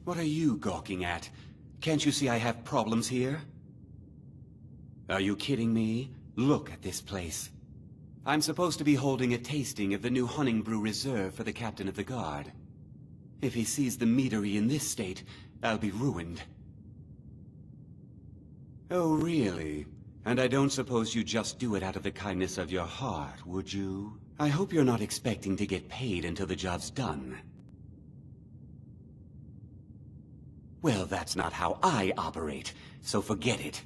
What are you gawking at? Can't you see I have problems here? Are you kidding me? Look at this place. I'm supposed to be holding a tasting of the new Hunting Brew reserved for the captain of the guard. If he sees the meadery in this state, I'll be ruined. Oh, really? And I don't suppose you just do it out of the kindness of your heart, would you? I hope you're not expecting to get paid until the job's done. Well, that's not how I operate, so forget it.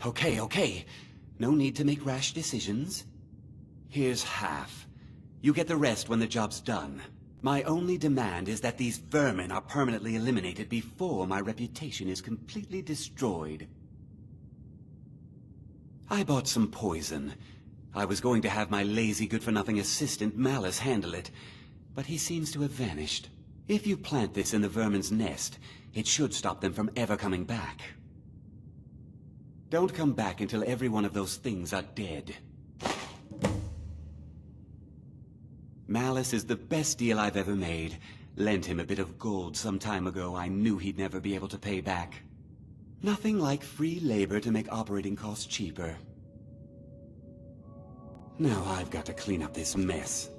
Okay. No need to make rash decisions. Here's half. You get the rest when the job's done. My only demand is that these vermin are permanently eliminated before my reputation is completely destroyed. I bought some poison. I was going to have my lazy good-for-nothing assistant Malice handle it, but he seems to have vanished. If you plant this in the vermin's nest, it should stop them from ever coming back. Don't come back until every one of those things are dead. Malice is the best deal I've ever made. Lent him a bit of gold some time ago I knew he'd never be able to pay back. Nothing like free labor to make operating costs cheaper. Now I've got to clean up this mess.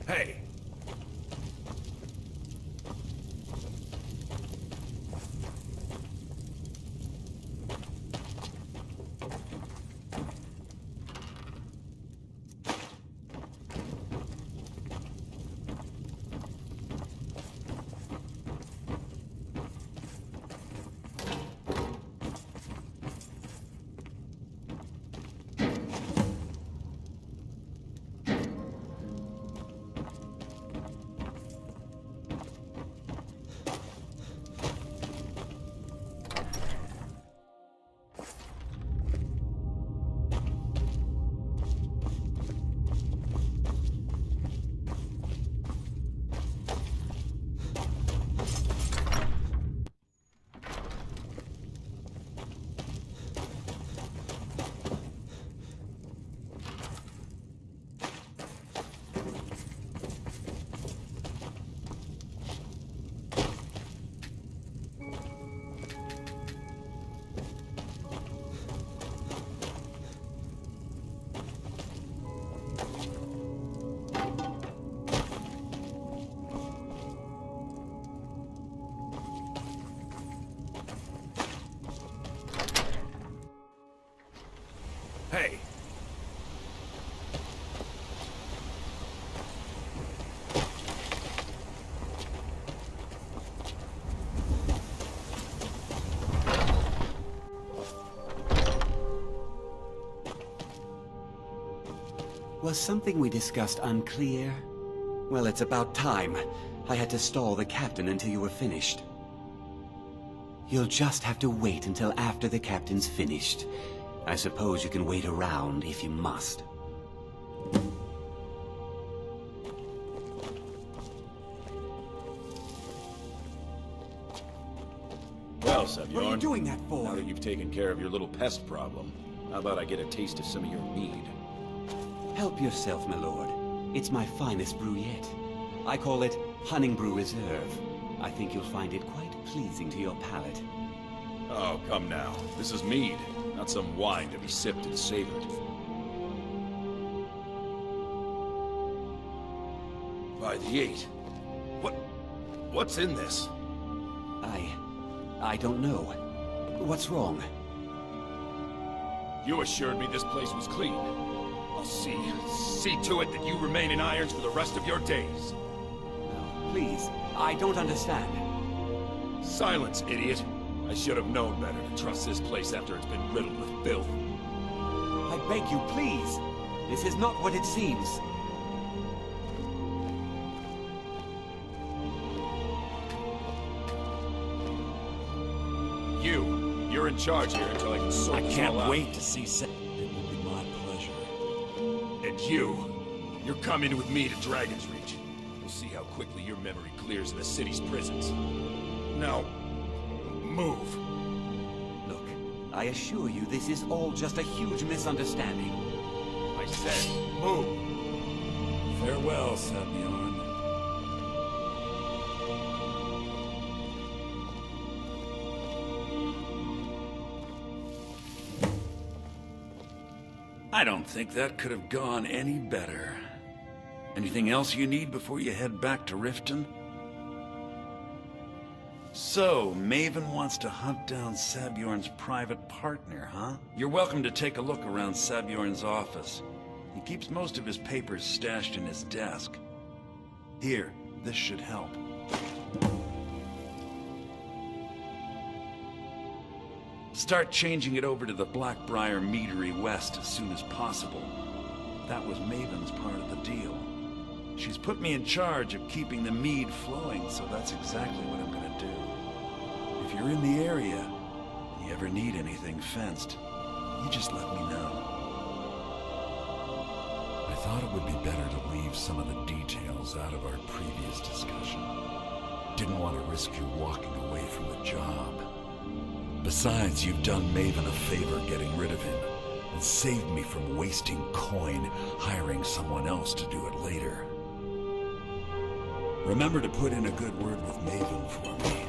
Hey! Hey! Was something we discussed unclear? Well, it's about time. I had to stall the captain until you were finished. You'll just have to wait until after the captain's finished. I suppose you can wait around if you must. Well, Sabjorn, What are you doing that for? now that you've taken care of your little pest problem, how about I get a taste of some of your mead? Help yourself, my lord. It's my finest brew yet. I call it Hunning Brew Reserve. I think you'll find it quite pleasing to your palate. Oh, come now. This is mead, not some wine to be sipped and savored. By the 8. What's in this? I don't know. What's wrong? You assured me this place was clean. I'll see to it that you remain in irons for the rest of your days. No, please. I don't understand. Silence, idiot. I should have known better to trust this place after it's been riddled with filth. I beg you, please. This is not what it seems. You're in charge here until I can sort this all out. I can't wait to see Sam. It will be my pleasure. And you're coming with me to Dragon's Reach. We'll see how quickly your memory clears in the city's prisons. Now, move. Look, I assure you this is all just a huge misunderstanding. I said, move. Farewell, Sabjorn. I don't think that could have gone any better. Anything else you need before you head back to Riften? So, Maven wants to hunt down Sabjorn's private partner, huh? You're welcome to take a look around Sabjorn's office. He keeps most of his papers stashed in his desk. Here, this should help. Start changing it over to the Blackbriar Meadery West as soon as possible. That was Maven's part of the deal. She's put me in charge of keeping the mead flowing, so that's exactly what I'm gonna do. If you're in the area, and you ever need anything fenced, you just let me know. I thought it would be better to leave some of the details out of our previous discussion. Didn't want to risk you walking away from the job. Besides, you've done Maven a favor getting rid of him, and saved me from wasting coin hiring someone else to do it later. Remember to put in a good word with Maven for me.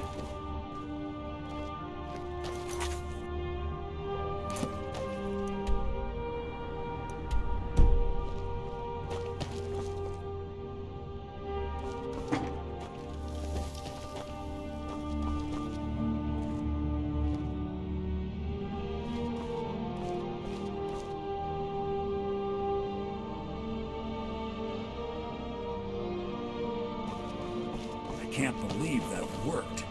can't believe that worked.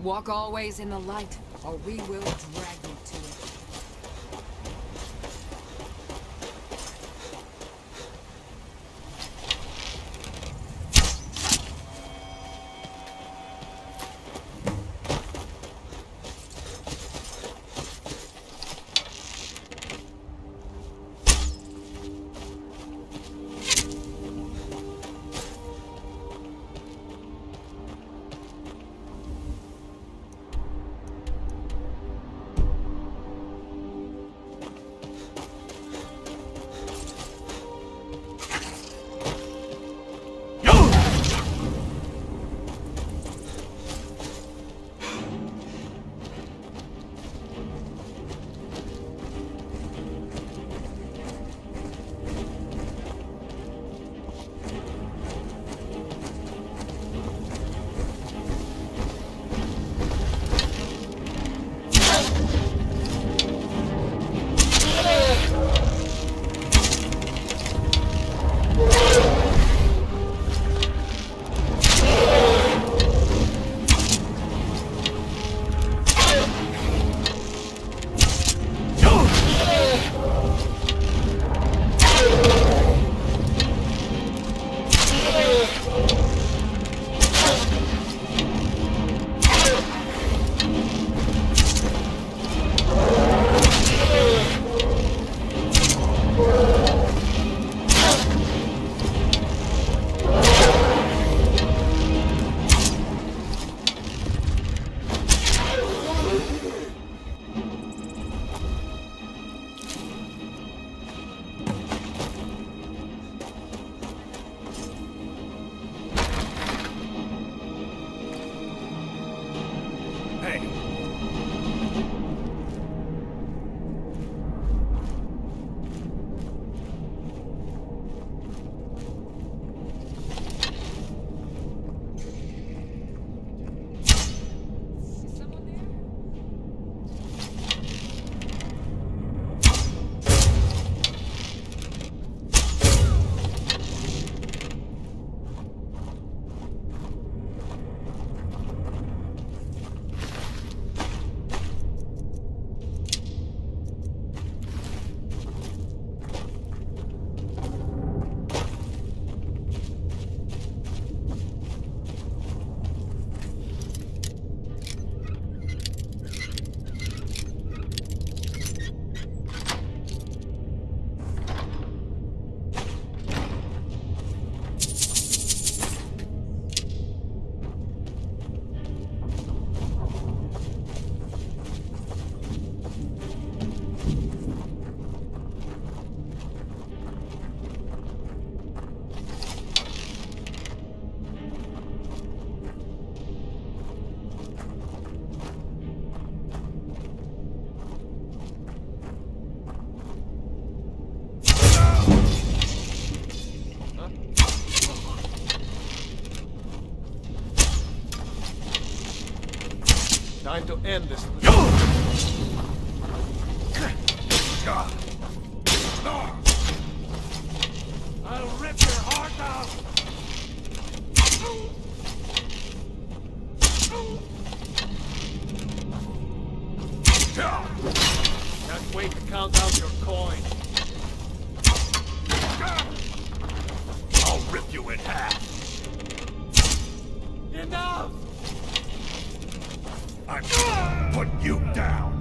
Walk always in the light, or we will drag you to it. Time to end this. I'll rip your heart out! Can't wait to count out your coin. I'll rip you in half! Enough! I'm gonna put you down!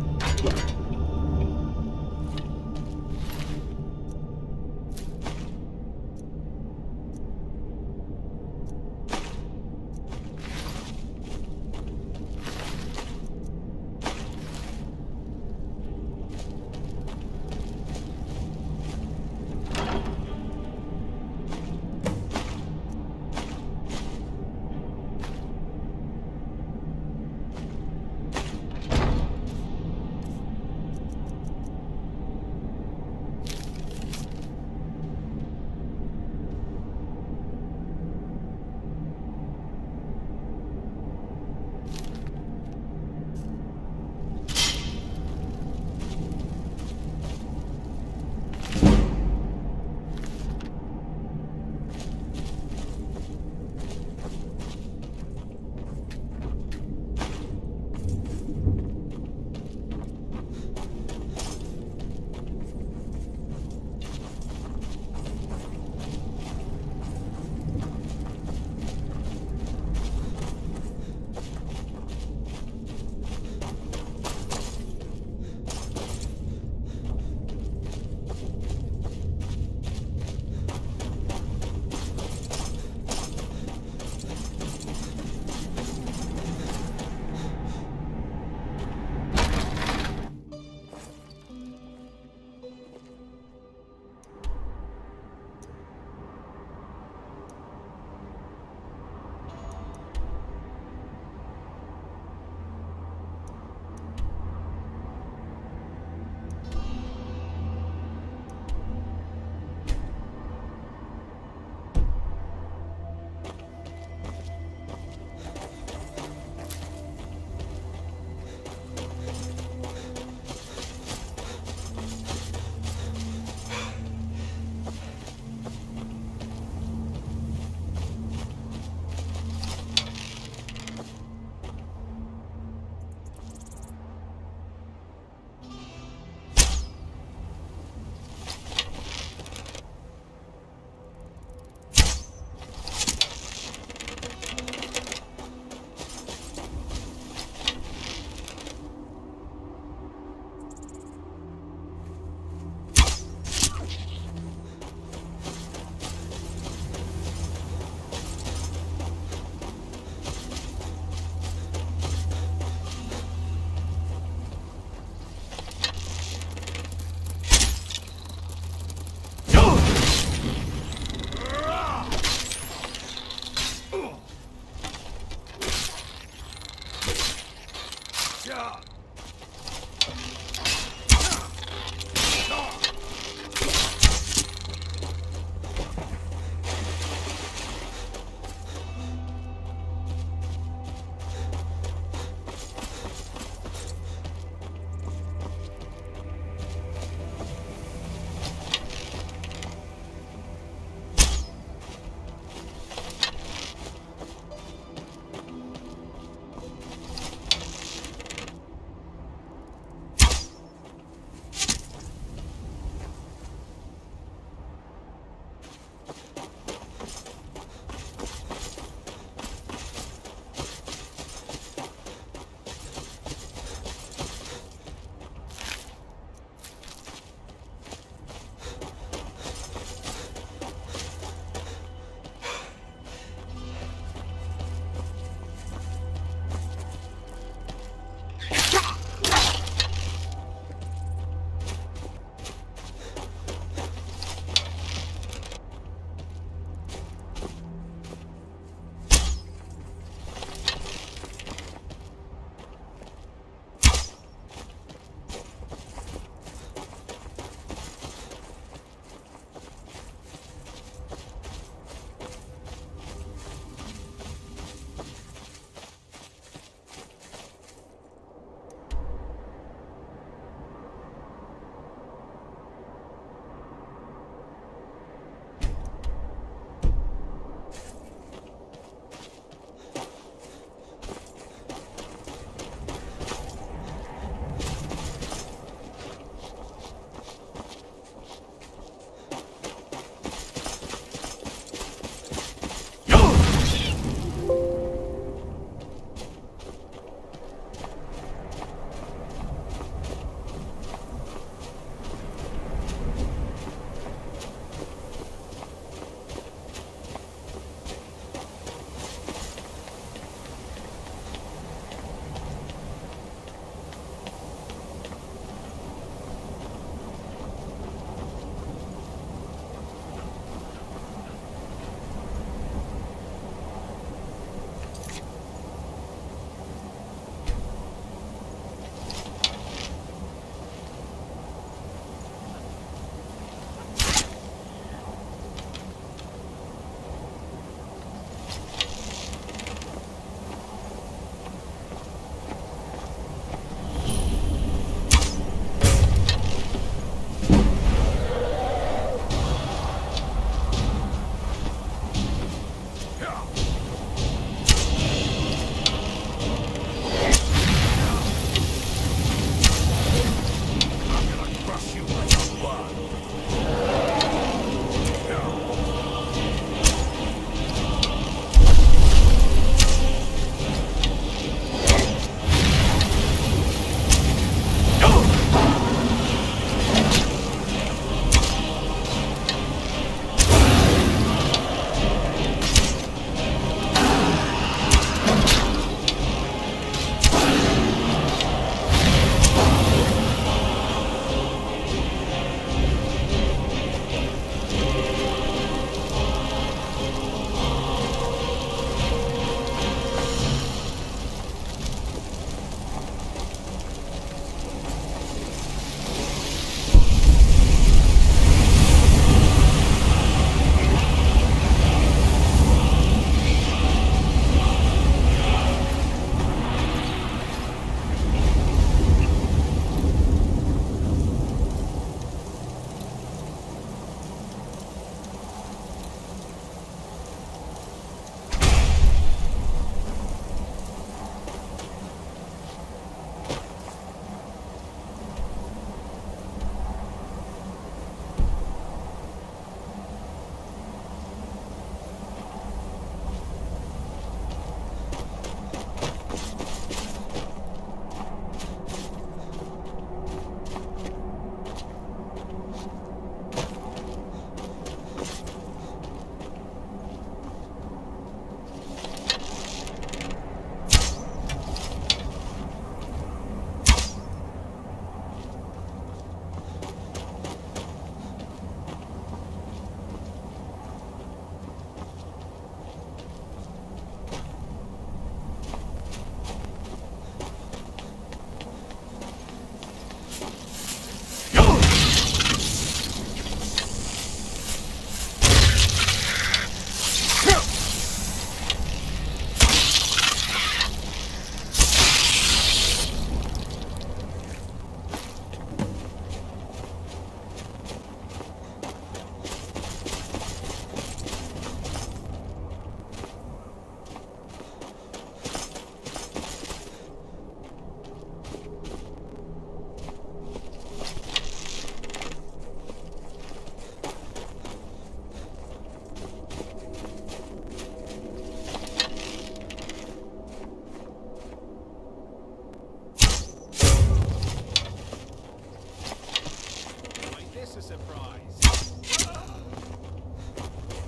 surprise.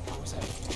What was that?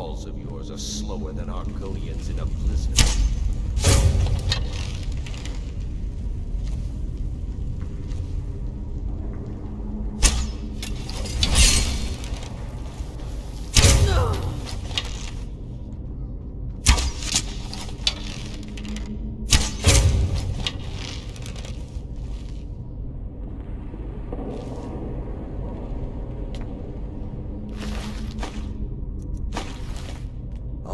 balls of yours are slower than Arconians in upplösning.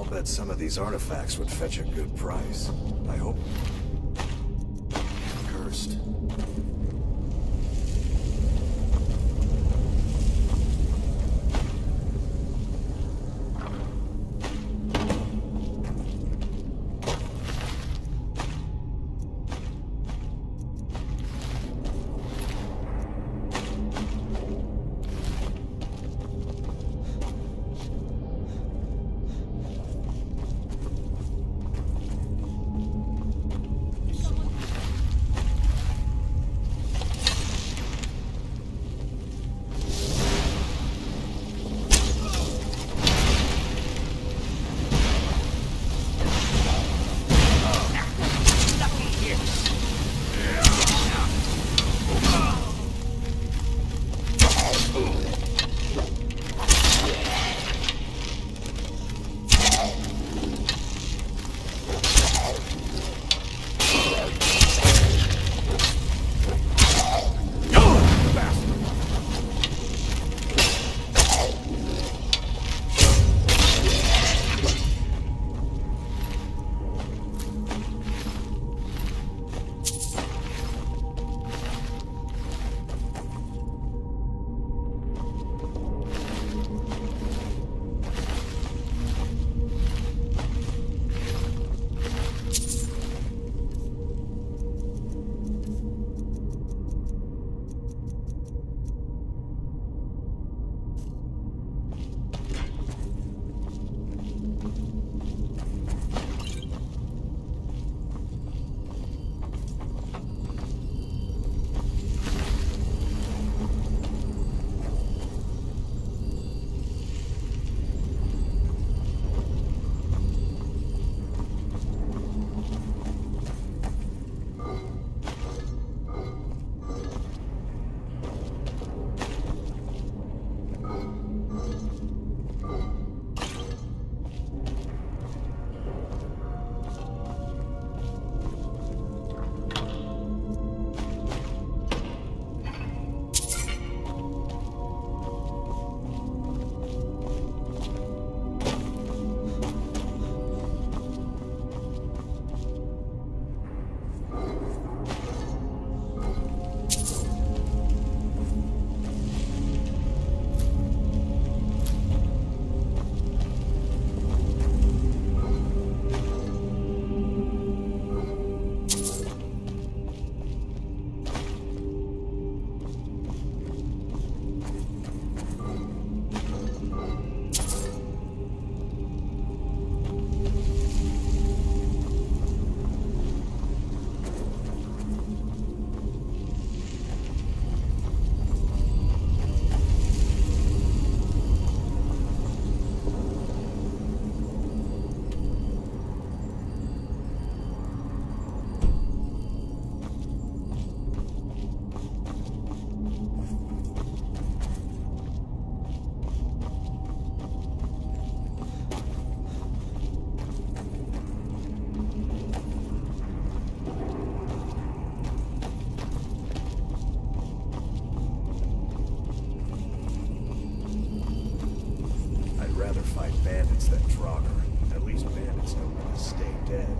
I'll bet some of these artifacts would fetch a good price. I hope. Cursed. bandits than Draugr. At least bandits know when to stay dead.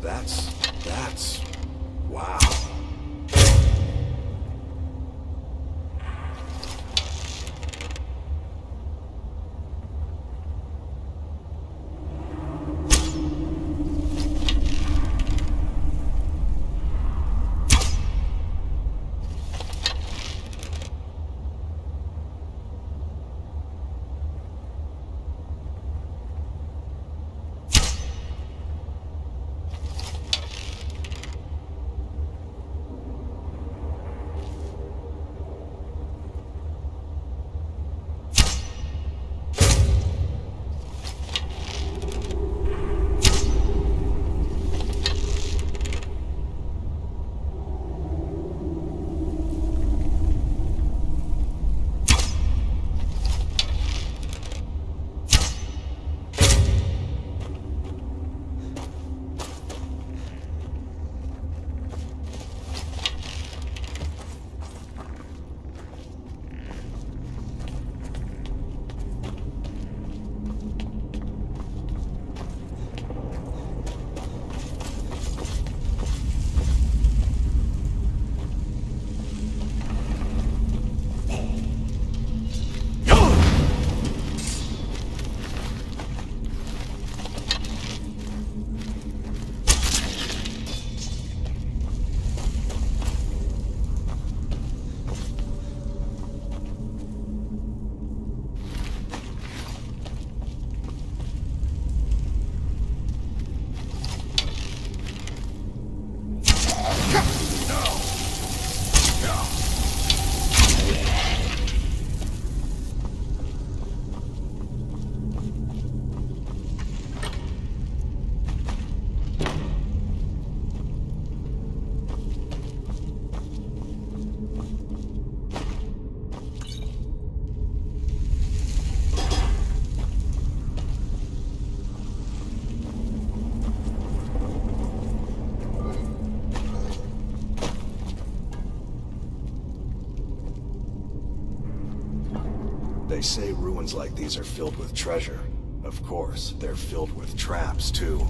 That's... wow. They say ruins like these are filled with treasure. Of course, they're filled with traps, too.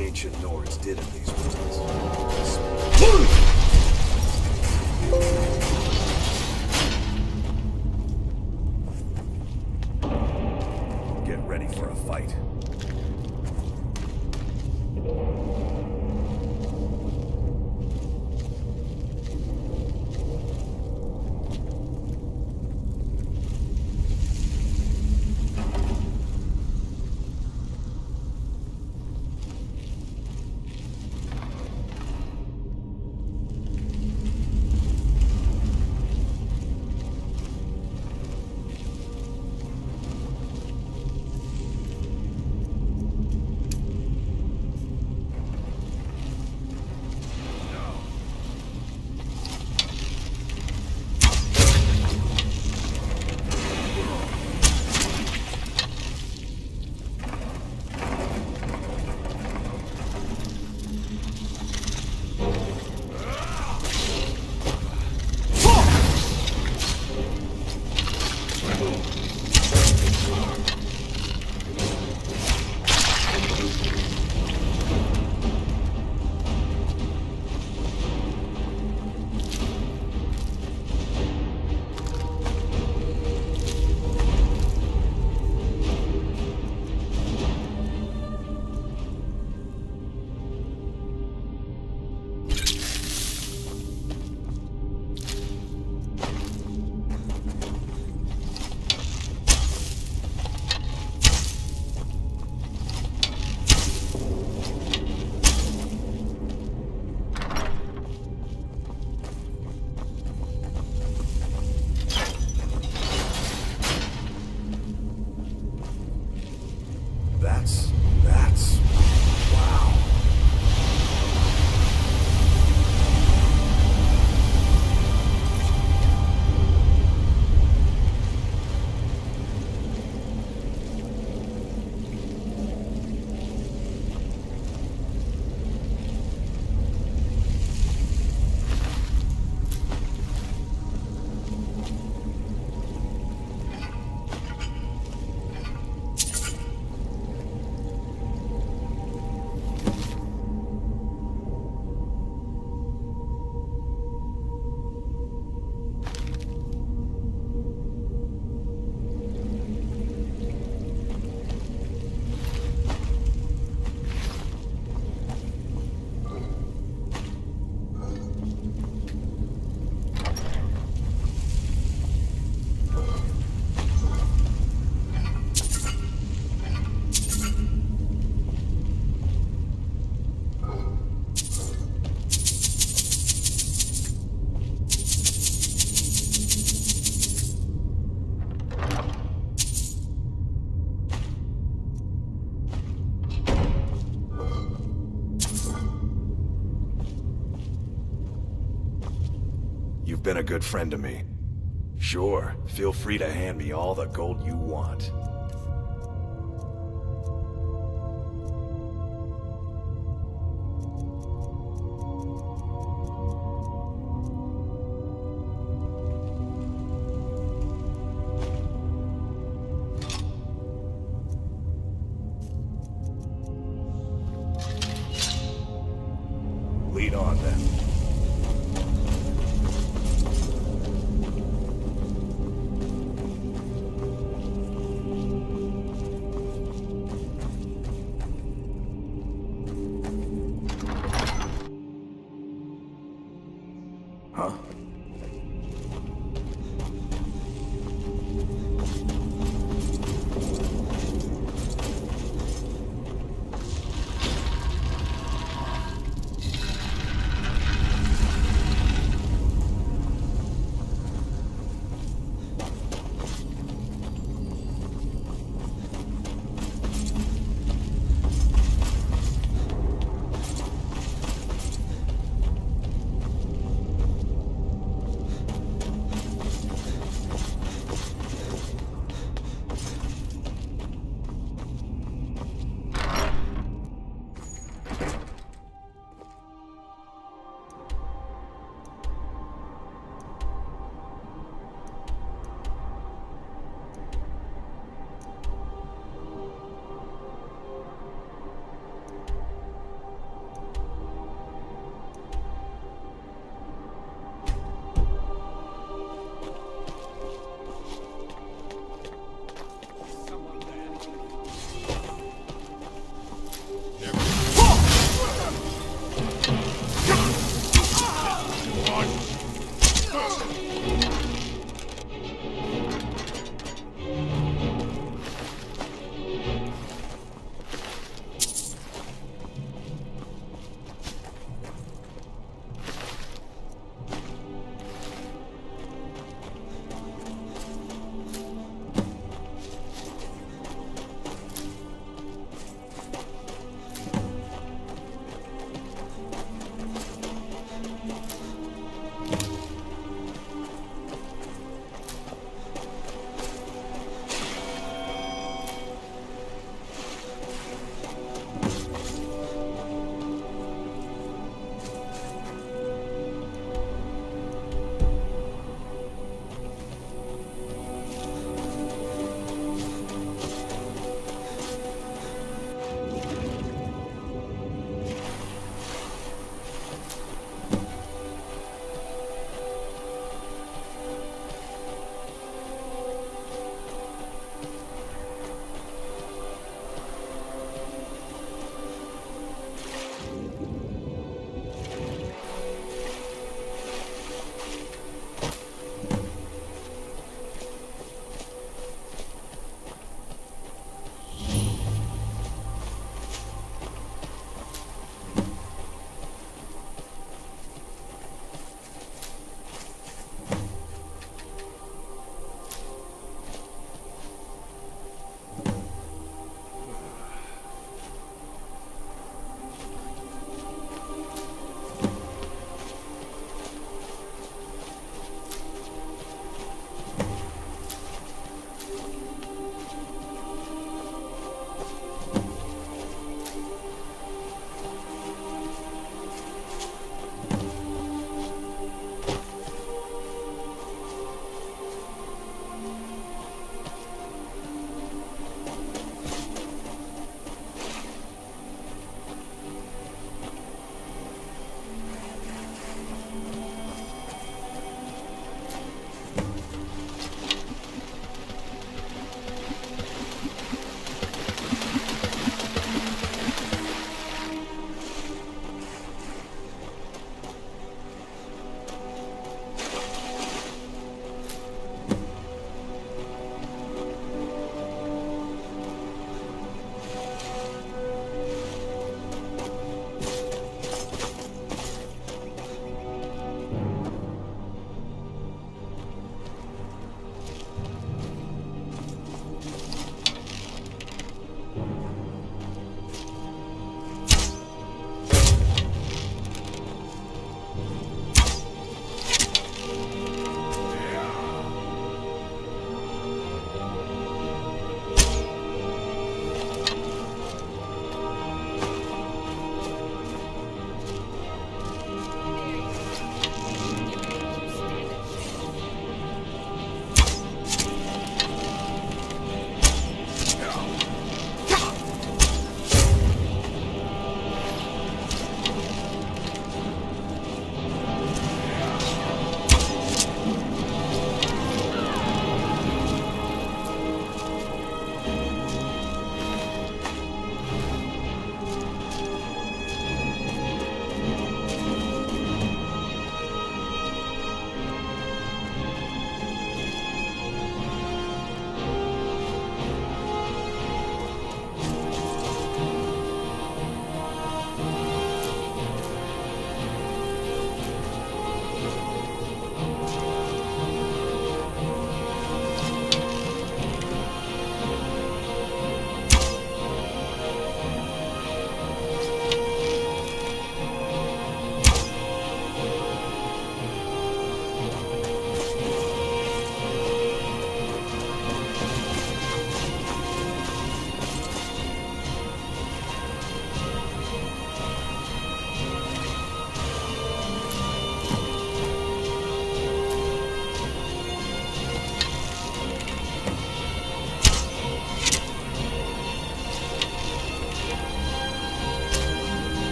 the ancient Nords did in these woods. Get ready for a fight. Wow. You've been a good friend to me. Sure, feel free to hand me all the gold you want. Lead on then. Huh?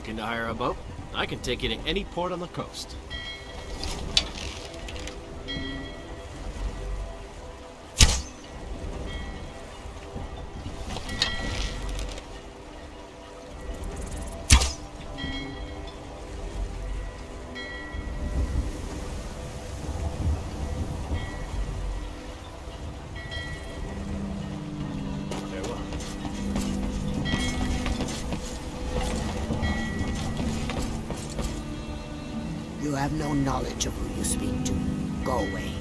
Looking to hire a boat? I can take you to any port on the coast. You have no knowledge of who you speak to. Go away.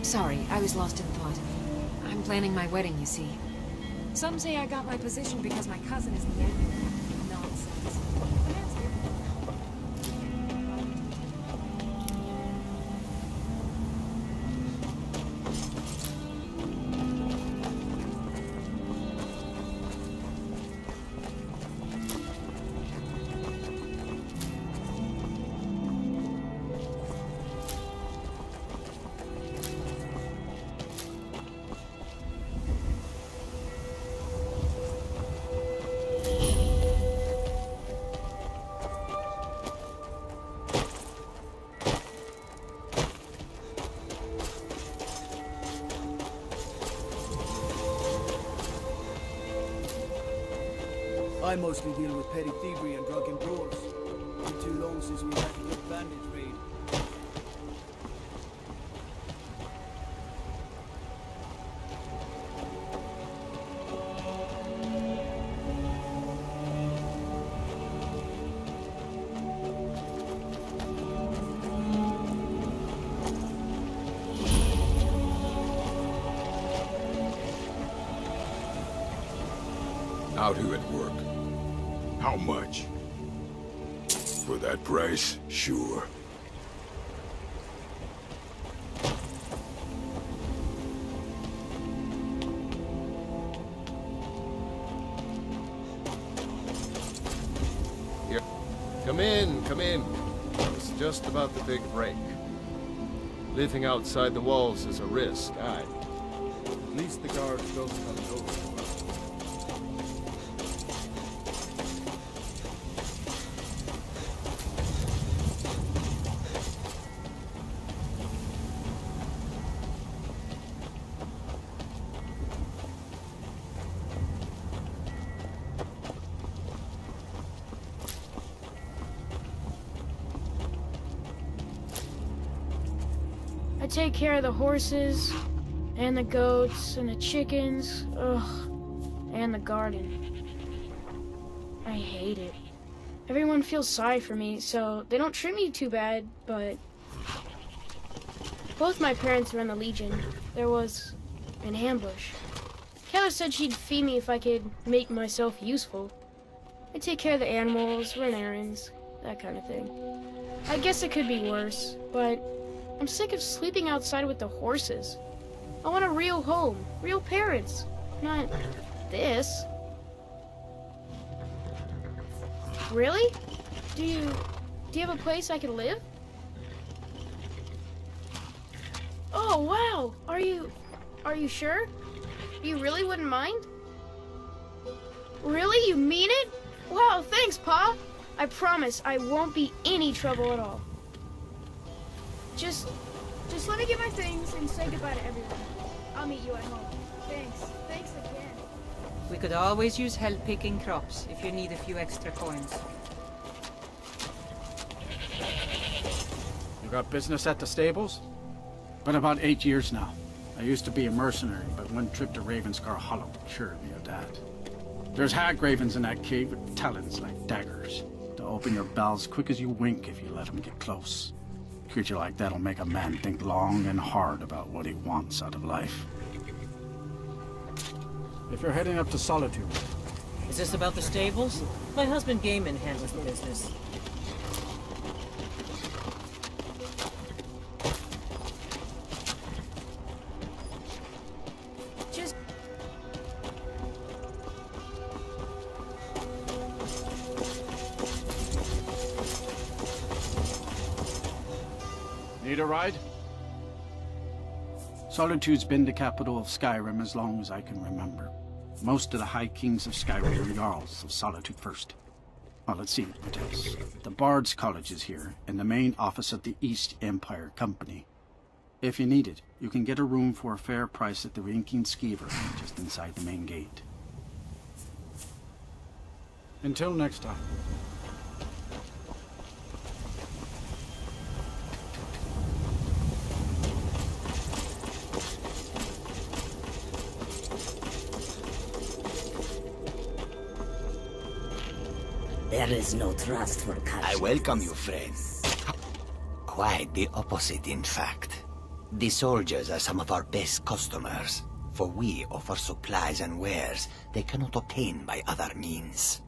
Sorry, I was lost in thought. I'm planning my wedding, you see. Some say I got my position because my cousin is the emperor. Nonsense. The man's I mostly deal with petty thievery and drunken brawls. Been too long since we had a good bandage raid. Out here at work. How much? For that price, sure. Here. Come in, come in. It's just about the big break. Living outside the walls is a risk, aye. At least the guards don't come over. I take care of the horses, and the goats, and the chickens, and the garden. I hate it. Everyone feels sorry for me, so they don't treat me too bad, but... Both my parents were in the Legion. There was an ambush. Kayla said she'd feed me if I could make myself useful. I take care of the animals, run errands, that kind of thing. I guess it could be worse, but... I'm sick of sleeping outside with the horses. I want a real home, real parents, not this. Really? Do you have a place I could live? Oh, wow. Are you sure? You really wouldn't mind? Really? You mean it? Wow, thanks, Pa. I promise I won't be any trouble at all. Just let me get my things and say goodbye to everyone. I'll meet you at home. Thanks again. We could always use help picking crops if you need a few extra coins. You got business at the stables? Been about 8 years now. I used to be a mercenary, but one trip to Ravenscar Hollow cured me of that. There's hag ravens in that cave with talons like daggers. They'll open your bells quick as you wink if you let them get close. A creature like that'll make a man think long and hard about what he wants out of life. If you're heading up to Solitude... Is this about the stables? My husband Gaiman handles the business. Need a ride? Solitude's been the capital of Skyrim as long as I can remember. Most of the High Kings of Skyrim were Jarls of Solitude first. Well, let's see what else. The Bard's College is here, and the main office of the East Empire Company. If you need it, you can get a room for a fair price at the Winking Skeever, just inside the main gate. Until next time. There is no trust for casualties. I welcome you, friend. Quite the opposite, in fact. The soldiers are some of our best customers, for we offer supplies and wares they cannot obtain by other means.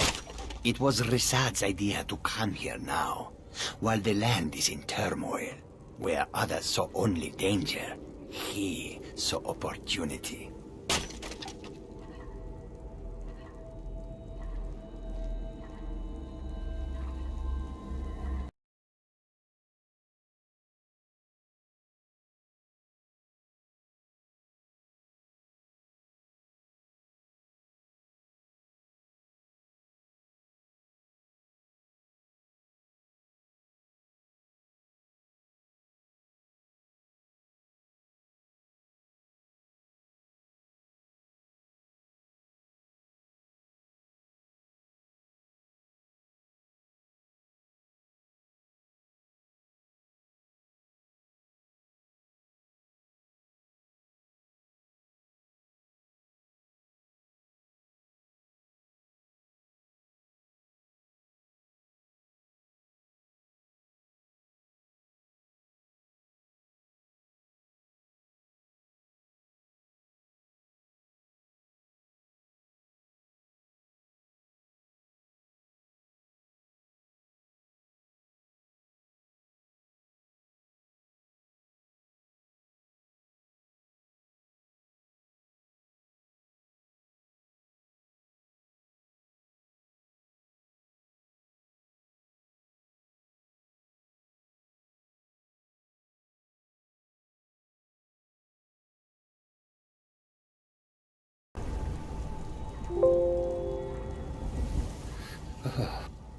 It was Risad's idea to come here now, while the land is in turmoil. Where others saw only danger, he saw opportunity.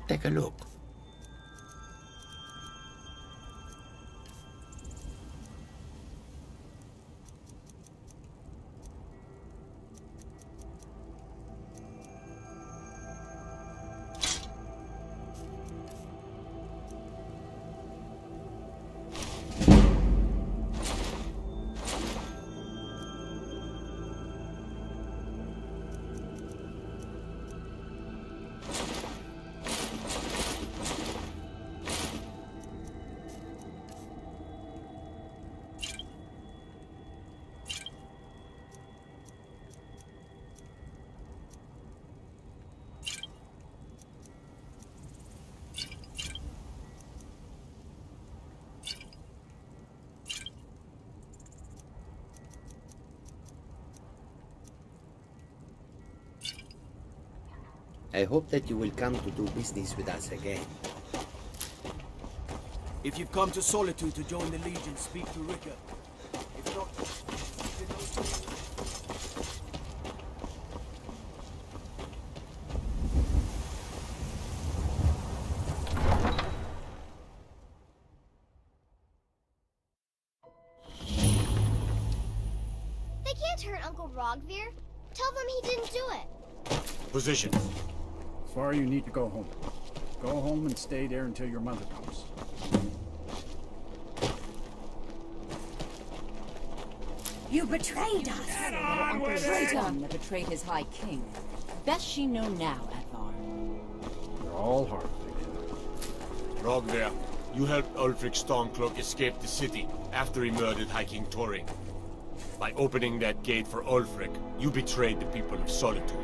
Take a look. I hope that you will come to do business with us again. If you've come to Solitude to join the Legion, speak to Ricker. If not, they can't hurt Uncle Rogvir. Tell them he didn't do it. Position. Sorry, you need to go home. Go home and stay there until your mother comes. You betrayed us! Your uncle was the one that betrayed his High King. Best she know now, Advar. They're all hard. Rogvir, you helped Ulfric Stormcloak escape the city after he murdered High King Thorin. By opening that gate for Ulfric, you betrayed the people of Solitude.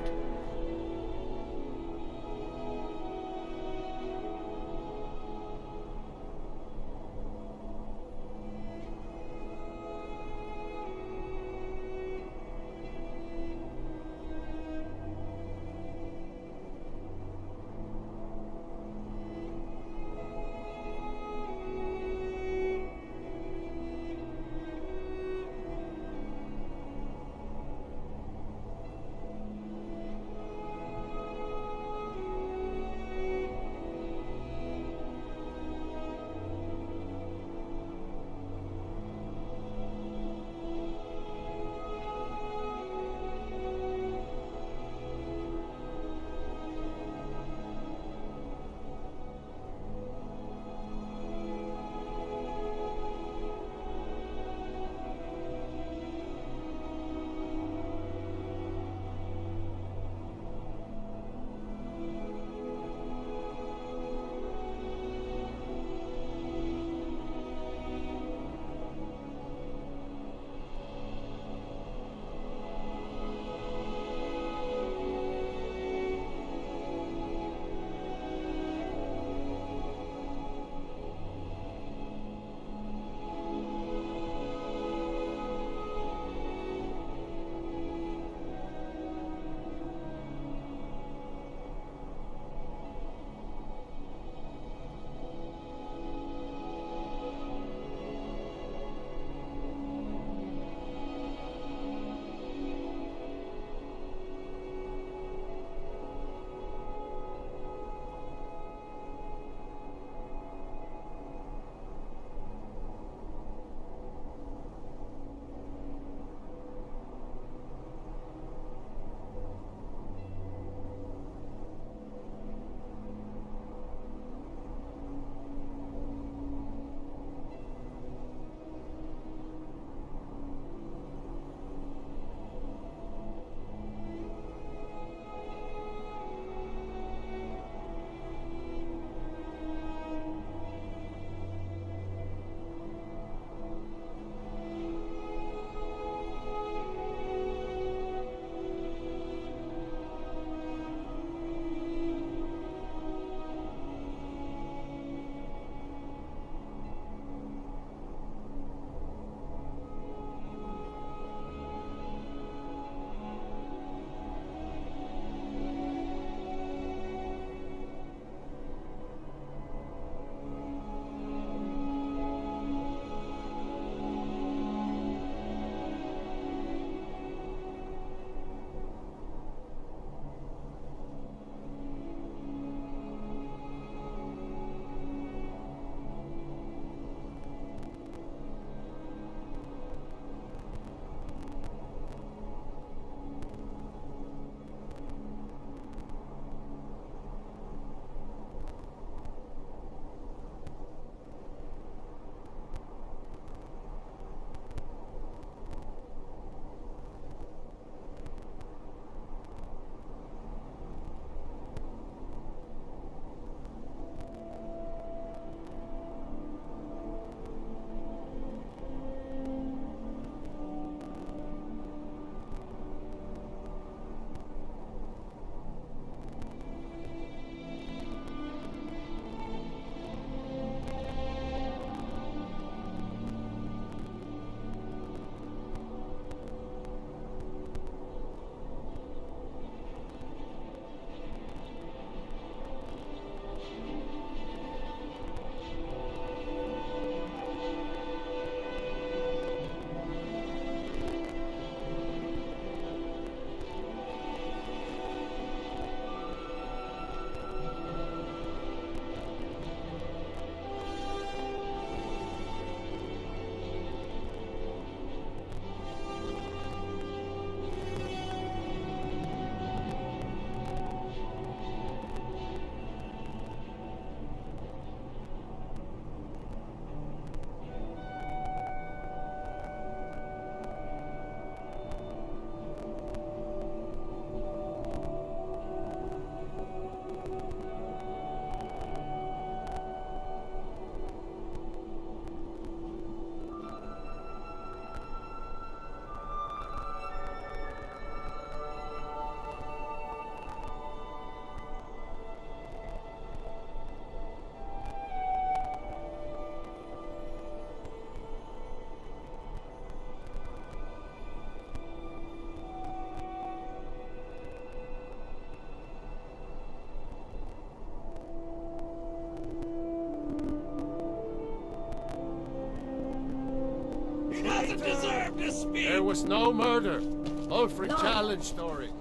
doesn't deserve to speak! There was no murder. Ulfric challenged Thorin.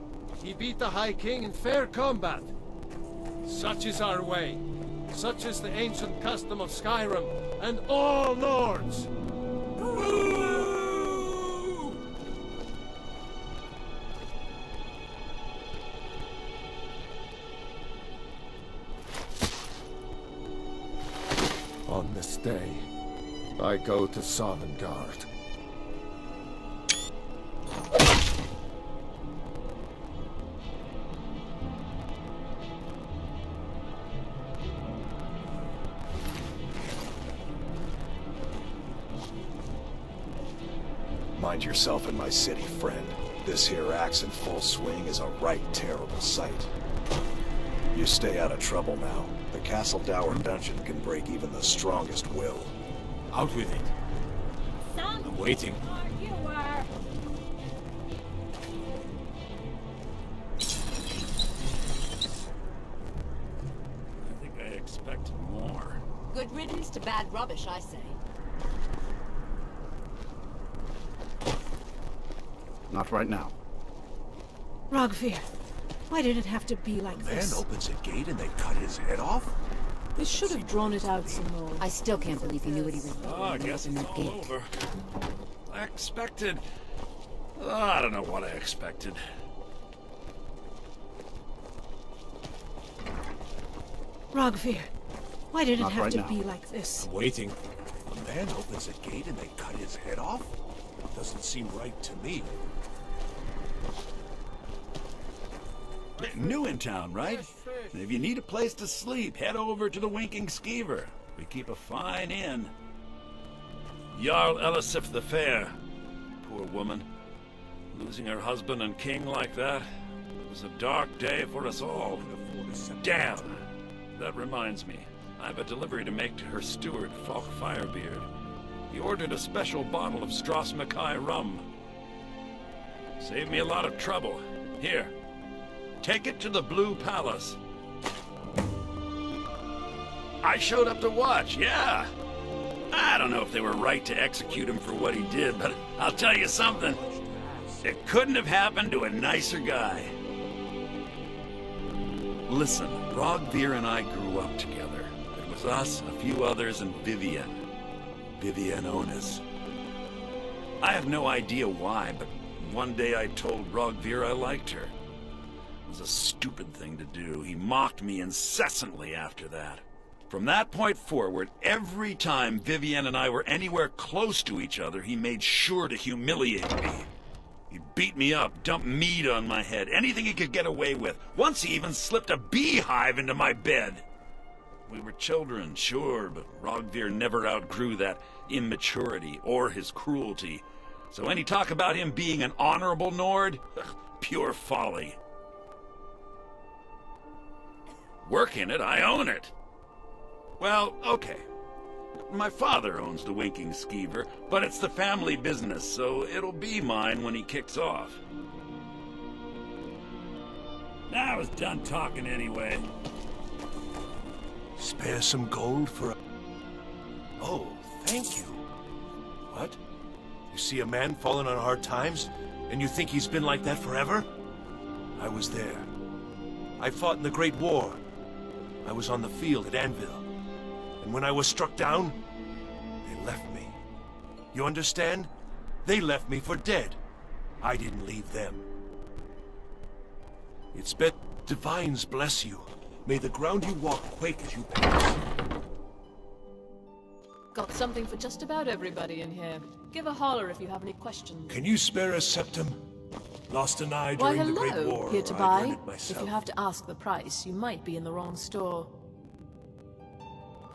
He beat the High King in fair combat. Such is our way. Such is the ancient custom of Skyrim and all Nords. On this day, I go to Sovngarde. Mind yourself in my city, friend. This here axe in full swing is a right terrible sight. You stay out of trouble now. The Castle Dower dungeon can break even the strongest will. Out with it. I'm waiting. You were. I think I expected more. Good riddance to bad rubbish, I say. Not right now. Rogvir, why did it have to be like this? Man opens a gate and they cut his head off? They should have drawn it out some more. I still can't believe he knew what he was doing. Oh, I guess it's all over. I expected... I don't know what I expected. Rogvir, why did it Not have right to now. be like this? I'm waiting. A man opens a gate and they cut his head off? Doesn't seem right to me. New in town, right? If you need a place to sleep, head over to the Winking Skeever. We keep a fine inn. Jarl Elisif the Fair. Poor woman. Losing her husband and king like that. It was a dark day for us all. Damn! That reminds me. I have a delivery to make to her steward, Falk Firebeard. He ordered a special bottle of Stras Mackay rum. Saved me a lot of trouble. Here. Take it to the Blue Palace. I showed up to watch, yeah. I don't know if they were right to execute him for what he did, but I'll tell you something. It couldn't have happened to a nicer guy. Listen, Rogvir and I grew up together. It was us, a few others, and Vivienne. Vivienne Onis. I have no idea why, but one day I told Rogvir I liked her. It was a stupid thing to do. He mocked me incessantly after that. From that point forward, every time Vivienne and I were anywhere close to each other, he made sure to humiliate me. He beat me up, dumped meat on my head, anything he could get away with. Once he even slipped a beehive into my bed. We were children, sure, but Rogvir never outgrew that immaturity or his cruelty. So any talk about him being an honorable Nord? Pure folly. Work in it, I own it. Well, okay. My father owns the Winking Skeever, but it's the family business, so it'll be mine when he kicks off. I was done talking anyway. Spare some gold for a... Oh, thank you. What? You see a man falling on hard times, and you think he's been like that forever? I was there. I fought in the Great War. I was on the field at Anvil. And when I was struck down, they left me. You understand? They left me for dead. I didn't leave them. It's bet divines bless you. May the ground you walk quake as you pass. Got something for just about everybody in here. Give a holler if you have any questions. Can you spare a septum? Lost an eye Why, during the Great hello. War. Here to I buy? learned it If myself. you have to ask the price, you might be in the wrong store.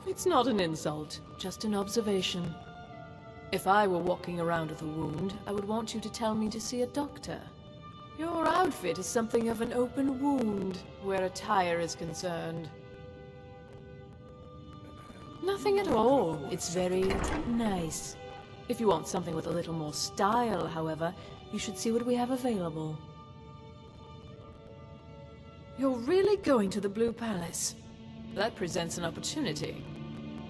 It's not an insult, just an observation. If I were walking around with a wound, I would want you to tell me to see a doctor. Your outfit is something of an open wound, where attire is concerned. Nothing at all. It's very nice. If you want something with a little more style, however, you should see what we have available. You're really going to the Blue Palace? That presents an opportunity.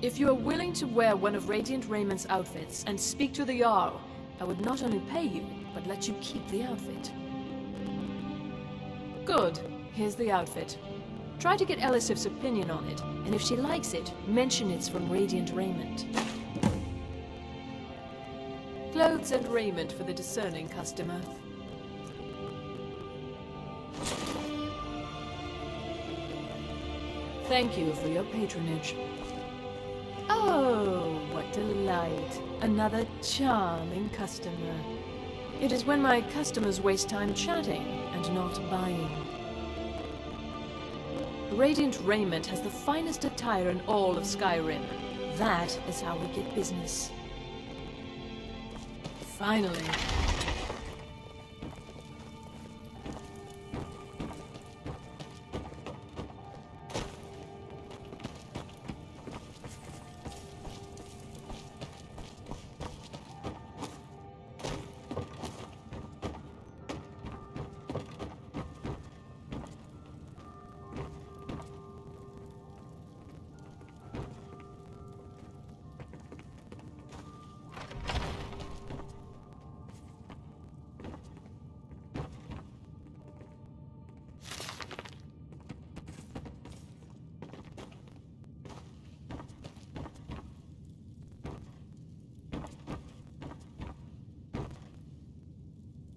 If you are willing to wear one of Radiant Raymond's outfits and speak to the Jarl, I would not only pay you, but let you keep the outfit. Good. Here's the outfit. Try to get Elisif's opinion on it, and if she likes it, mention it's from Radiant Raiment. Clothes and raiment for the discerning customer. Thank you for your patronage. Oh, what delight. Another charming customer. It is when my customers waste time chatting and not buying. Radiant Raiment has the finest attire in all of Skyrim. That is how we get business. Finally.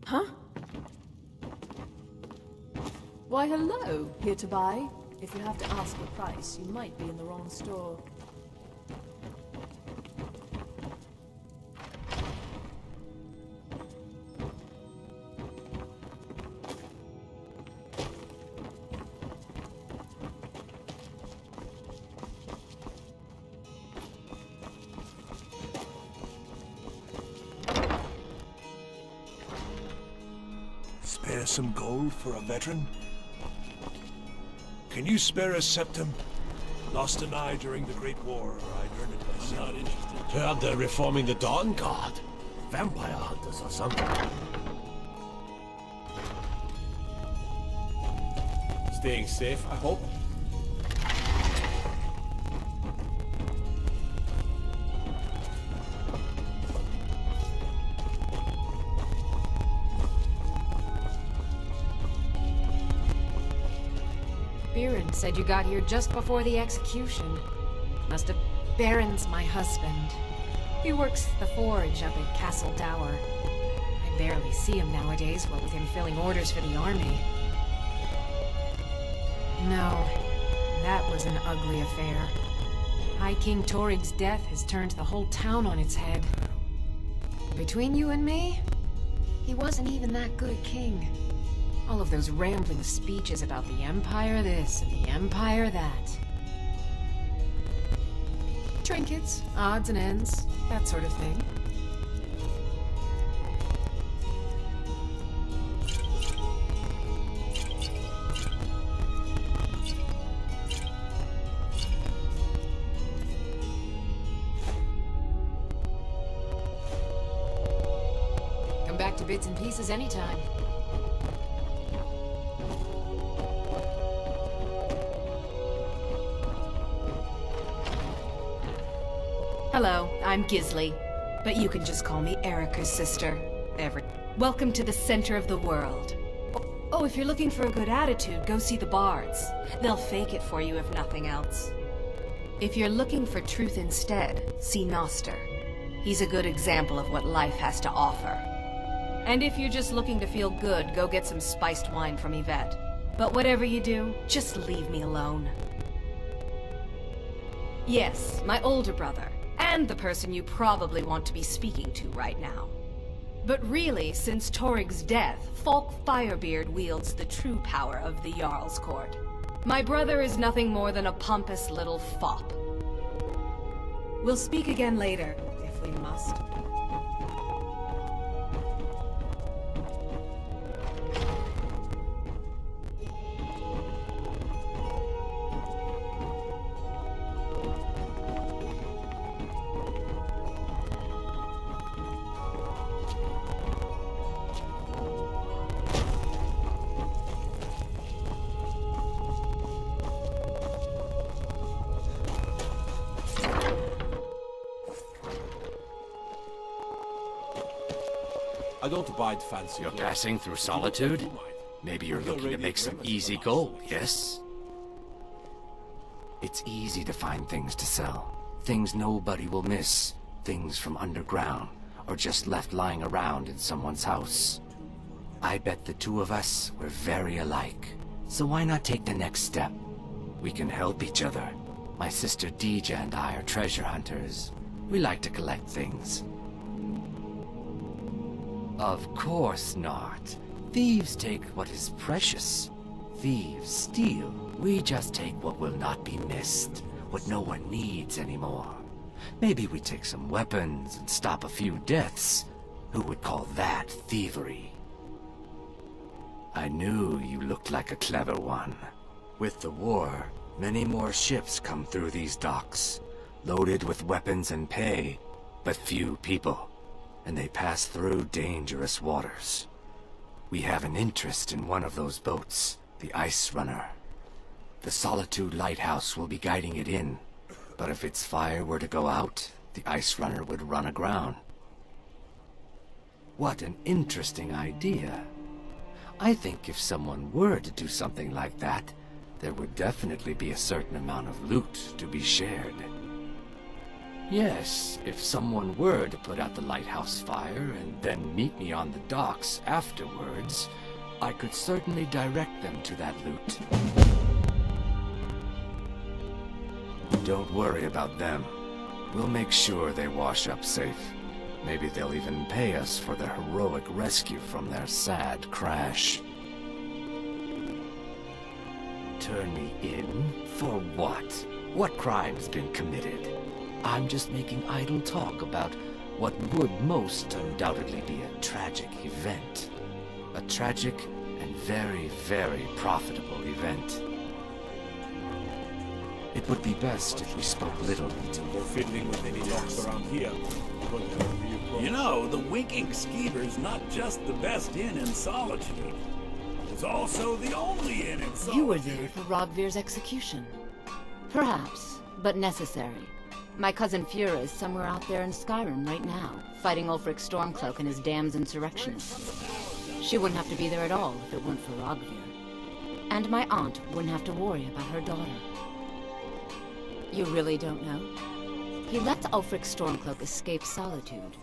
Huh? Why, hello. Here to buy? If you have to ask the price, you might be in the wrong store. Spare some gold for a veteran? Can you spare a septum? Lost an eye during the Great War. I'd earn it myself. I'm not interested. Heard they're reforming the Dawn Guard. Vampire hunters or something. Staying safe, I hope. Said you got here just before the execution. Must have... Baron's my husband. He works the forge up at Castle Dower. I barely see him nowadays, what with him filling orders for the army. No, that was an ugly affair. High King Torig's death has turned the whole town on its head. Between you and me, he wasn't even that good a king. All of those rambling speeches about the Empire this and the Empire that. Trinkets, odds and ends, that sort of thing. Come back to bits and pieces anytime. Hello, I'm Gisli, but you can just call me Erica's sister. Welcome to the center of the world. Oh, if you're looking for a good attitude, go see the bards. They'll fake it for you if nothing else. If you're looking for truth instead, see Noster. He's a good example of what life has to offer. And if you're just looking to feel good, go get some spiced wine from Yvette. But whatever you do, just leave me alone. Yes, my older brother. And the person you probably want to be speaking to right now. But really, since Torig's death, Falk Firebeard wields the true power of the Jarl's Court. My brother is nothing more than a pompous little fop. We'll speak again later, if we must. I don't abide fancy. You're passing through solitude? Maybe you're looking to make some easy gold, yes? It's easy to find things to sell. Things nobody will miss. Things from underground, or just left lying around in someone's house. I bet the two of us were very alike. So why not take the next step? We can help each other. My sister Deja and I are treasure hunters. We like to collect things. Of course not. Thieves take what is precious. Thieves steal. We just take what will not be missed, what no one needs anymore. Maybe we take some weapons and stop a few deaths. Who would call that thievery? I knew you looked like a clever one. With the war, many more ships come through these docks, loaded with weapons and pay, but few people, and they pass through dangerous waters. We have an interest in one of those boats, the Ice Runner. The Solitude Lighthouse will be guiding it in, but if its fire were to go out, the Ice Runner would run aground. What an interesting idea. I think if someone were to do something like that, there would definitely be a certain amount of loot to be shared. Yes, if someone were to put out the lighthouse fire and then meet me on the docks afterwards, I could certainly direct them to that loot. Don't worry about them. We'll make sure they wash up safe. Maybe they'll even pay us for their heroic rescue from their sad crash. Turn me in? For what? What crime's been committed? I'm just making idle talk about what would most undoubtedly be a tragic event. A tragic and very, very profitable event. It would be best if we spoke little until we're fiddling with any locks around here. You know, the Winking Skeeter's not just the best inn in Solitude. It's also the only inn in Solitude. You were there for Rogvir's execution. Perhaps, but necessary. My cousin Fura is somewhere out there in Skyrim right now, fighting Ulfric Stormcloak and his damned insurrectionists. She wouldn't have to be there at all if it weren't for Rogvir. And my aunt wouldn't have to worry about her daughter. You really don't know? He lets Ulfric Stormcloak escape Solitude.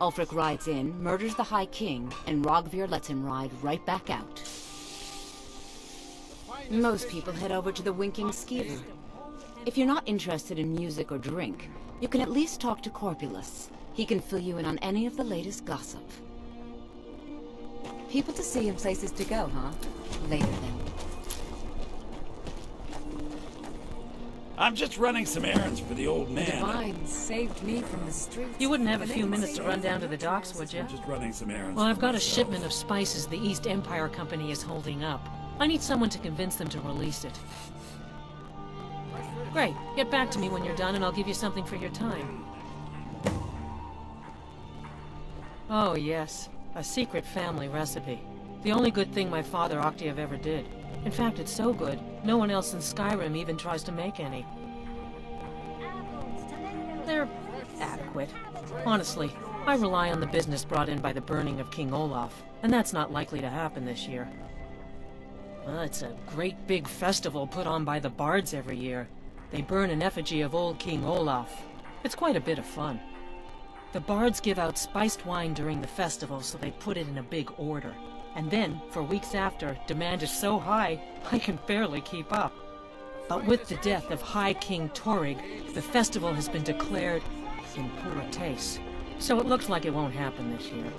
Ulfric rides in, murders the High King, and Rogvir lets him ride right back out. Most people head over to the Winking Skeeter. If you're not interested in music or drink, you can at least talk to Corpulus. He can fill you in on any of the latest gossip. People to see and places to go, huh? Later then. I'm just running some errands for the old man. Divine saved me from the streets. You wouldn't have a few minutes to run down to the docks, would you? I'm just running some errands. Well, I've got a shipment of spices the East Empire Company is holding up. I need someone to convince them to release it. Great. Get back to me when you're done and I'll give you something for your time. Oh, yes. A secret family recipe. The only good thing my father Octave ever did. In fact, it's so good, no one else in Skyrim even tries to make any. They're adequate. Honestly, I rely on the business brought in by the burning of King Olaf, and that's not likely to happen this year. Well, it's a great big festival put on by the bards every year. They burn an effigy of old King Olaf. It's quite a bit of fun. The bards give out spiced wine during the festival, so they put it in a big order. And then, for weeks after, demand is so high, I can barely keep up. But with the death of High King Torrig, the festival has been declared in poor taste. So it looks like it won't happen this year.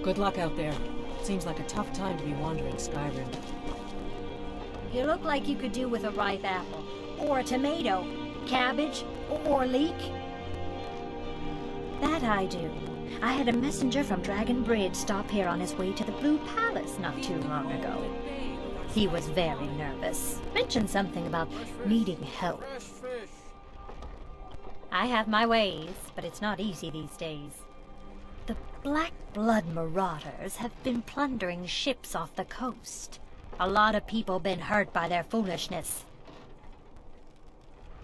Good luck out there. Seems like a tough time to be wandering Skyrim. You look like you could do with a ripe apple, or a tomato, cabbage, or leek. That I do. I had a messenger from Dragon Bridge stop here on his way to the Blue Palace not too long ago. He was very nervous. Mentioned something about needing help. I have my ways, but it's not easy these days. The Black Blood marauders have been plundering ships off the coast. A lot of people been hurt by their foolishness.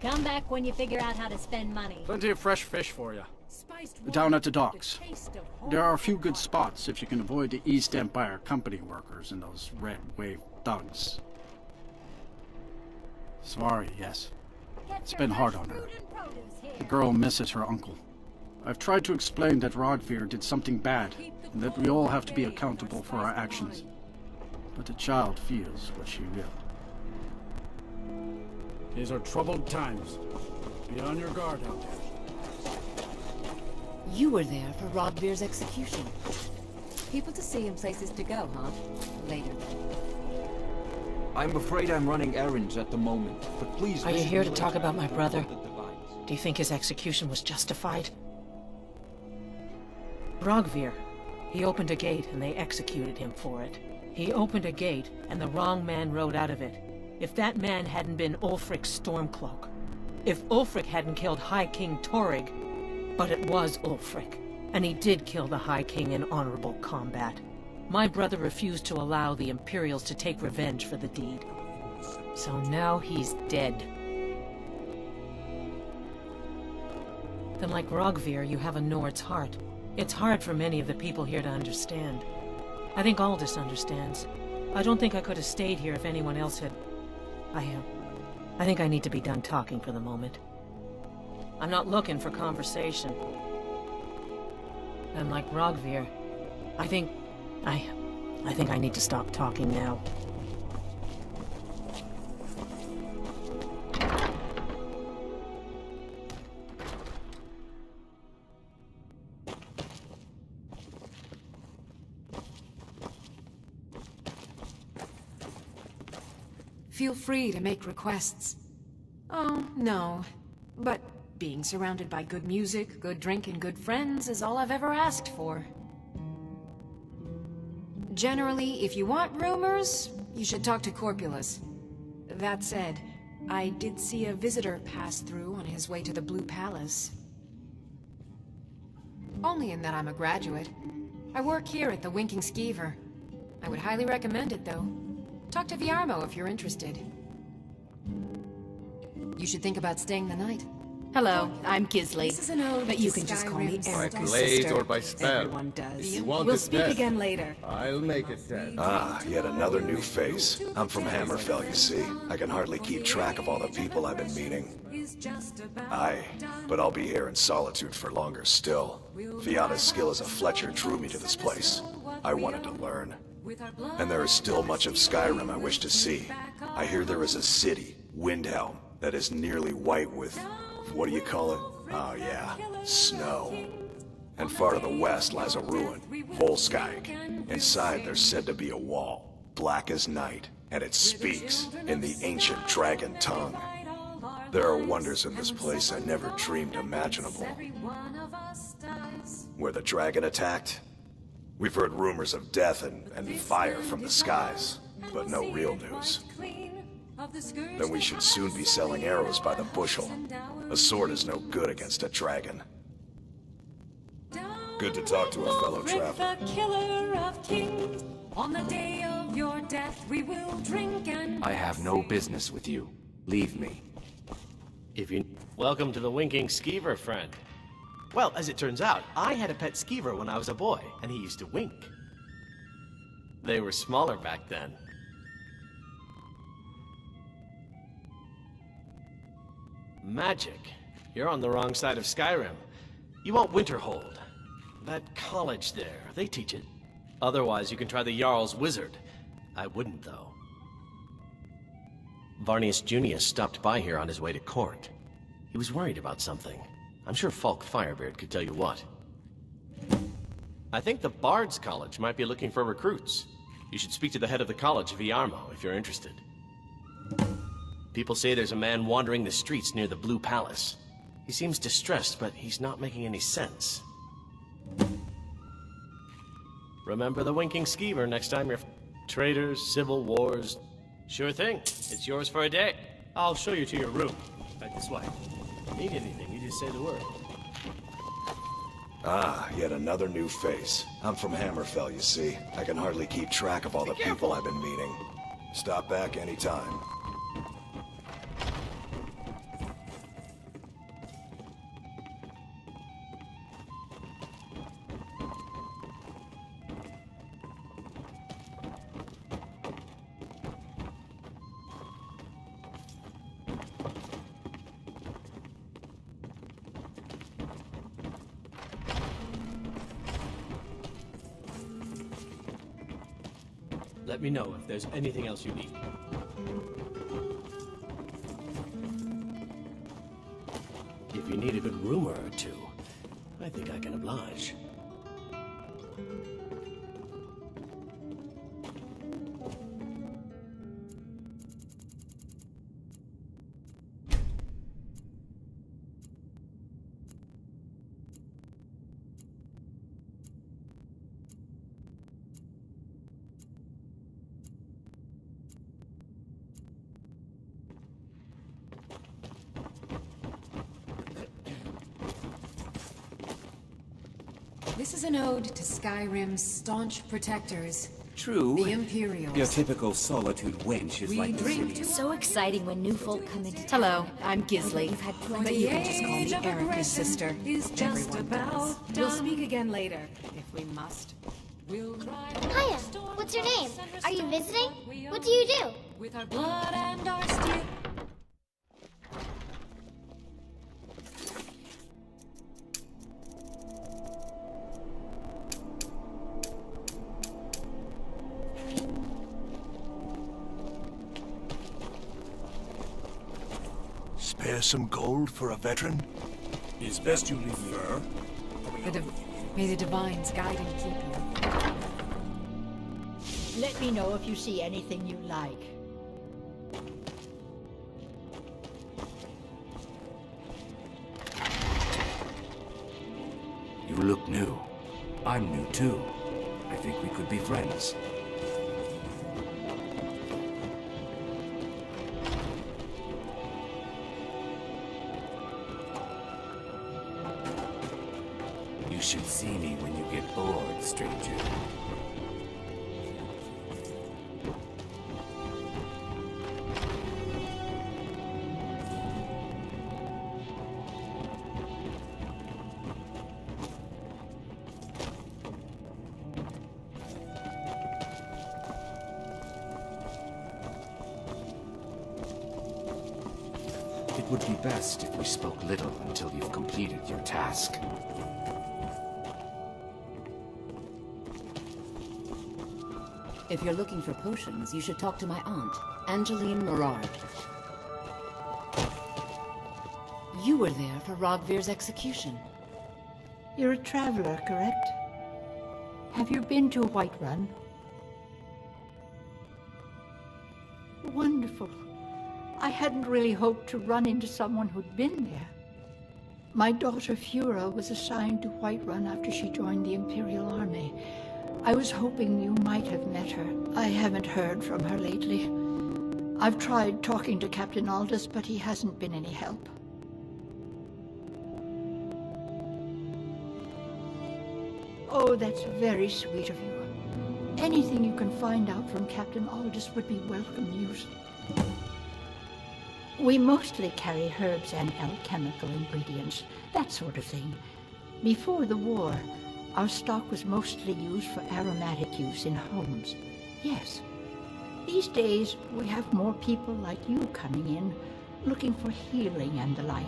Come back when you figure out how to spend money. Plenty of fresh fish for you. Down at the docks. There are a few good spots if you can avoid the East Empire company workers and those red wave thugs. Sorry, yes. It's been hard on her. The girl misses her uncle. I've tried to explain that Rodvir did something bad, and that we all have to be accountable for our actions. But the child feels what she will. These are troubled times. Be on your guard out there. You were there for Rodvir's execution. People to see and places to go, huh? Later. I'm afraid I'm running errands at the moment, but please... Are you here to talk about my brother? Do you think his execution was justified? Rodvir. He opened a gate and they executed him for it. He opened a gate and the wrong man rode out of it. If that man hadn't been Ulfric Stormcloak. If Ulfric hadn't killed High King Torrig. But it was Ulfric, and he did kill the High King in honorable combat. My brother refused to allow the Imperials to take revenge for the deed. So now he's dead. Then like Rodvir, you have a Nord's heart. It's hard for many of the people here to understand. I think Aldous understands. I don't think I could have stayed here if anyone else had... I think I need to be done talking for the moment. I'm not looking for conversation. And like Rodvir, I think I need to stop talking now. Feel free to make requests. Oh, no. But being surrounded by good music, good drink, and good friends is all I've ever asked for. Generally, if you want rumors, you should talk to Corpulus. That said, I did see a visitor pass through on his way to the Blue Palace. Only in that I'm a graduate. I work here at the Winking Skeever. I would highly recommend it, though. Talk to Viarmo if you're interested. You should think about staying the night. Hello, I'm Gisley. This is an ode but to you can just call me Skyrim's Erica's blade sister. or by spell? Everyone does. You want We'll it speak dead? again later. I'll make it dead. Ah, yet another new face. I'm from Hammerfell, you see. I can hardly keep track of all the people I've been meeting. Aye, but I'll be here in solitude for longer still. Fiata's skill as a Fletcher drew me to this place. I wanted to learn. And there is still much of Skyrim I wish to see. I hear there is a city, Windhelm, that is nearly white with... what do you call it? Oh yeah, snow. And far to the west lies a ruin, Volskag. Inside there's said to be a wall, black as night, and it speaks in the ancient dragon tongue. There are wonders in this place I never dreamed imaginable. Where the dragon attacked? We've heard rumors of death and fire from the skies, but no real news. Then we should soon be selling arrows by the bushel. A sword is no good against a dragon. Good to talk to a fellow traveler. The killer of kings. On the day of your death, we will drink and... I have no business with you. Leave me. Welcome to the Winking Skeever, friend. Well, as it turns out, I had a pet skeever when I was a boy, and he used to wink. They were smaller back then. Magic. You're on the wrong side of Skyrim. You want Winterhold. That college there, they teach it. Otherwise, you can try the Jarl's Wizard. I wouldn't, though. Varnius Junius stopped by here on his way to court. He was worried about something. I'm sure Falk Firebeard could tell you what. I think the Bard's College might be looking for recruits. You should speak to the head of the college, Viarmo, if you're interested. People say there's a man wandering the streets near the Blue Palace. He seems distressed, but he's not making any sense. Remember the Winking Skeever next time you're... Traitors, civil wars... Sure thing. It's yours for a day. I'll show you to your room. Back this way. Need anything, you just say the word. Ah, yet another new face. I'm from Hammerfell, you see. I can hardly keep track of all the people I've been meeting. Stop back anytime. Let me know if there's anything else you need. If you need a good rumor or two, I think I can oblige. This is an ode to Skyrim's staunch protectors. True. The Imperials. Your typical solitude wench is like the city. So exciting when new folk come into town. Hello, I'm Gisli. You've had But plenty you of can just call me age of Erica's aggression sister. is just Everyone about does. We'll speak again later, if we must. We'll ride Hiya, what's your name? Are you visiting? What do you do? with our blood and our steel. Spare some gold for a veteran? It's best you leave fur. May the Divines guide and keep you. Let me know if you see anything you like. You look new. I'm new too. I think we could be friends. You should see me when you get bored, stranger. It would be best if we spoke little until you've completed your task. If you're looking for potions, you should talk to my aunt, Angeline Morard. You were there for Rogvir's execution. You're a traveler, correct? Have you been to Whiterun? Wonderful. I hadn't really hoped to run into someone who'd been there. My daughter Fura was assigned to Whiterun after she joined the Imperial Army. I was hoping you might have met her. I haven't heard from her lately. I've tried talking to Captain Aldous, but he hasn't been any help. Oh, that's very sweet of you. Anything you can find out from Captain Aldous would be welcome news. We mostly carry herbs and alchemical ingredients, that sort of thing. Before the war, our stock was mostly used for aromatic use in homes. Yes. These days, we have more people like you coming in, looking for healing and the like.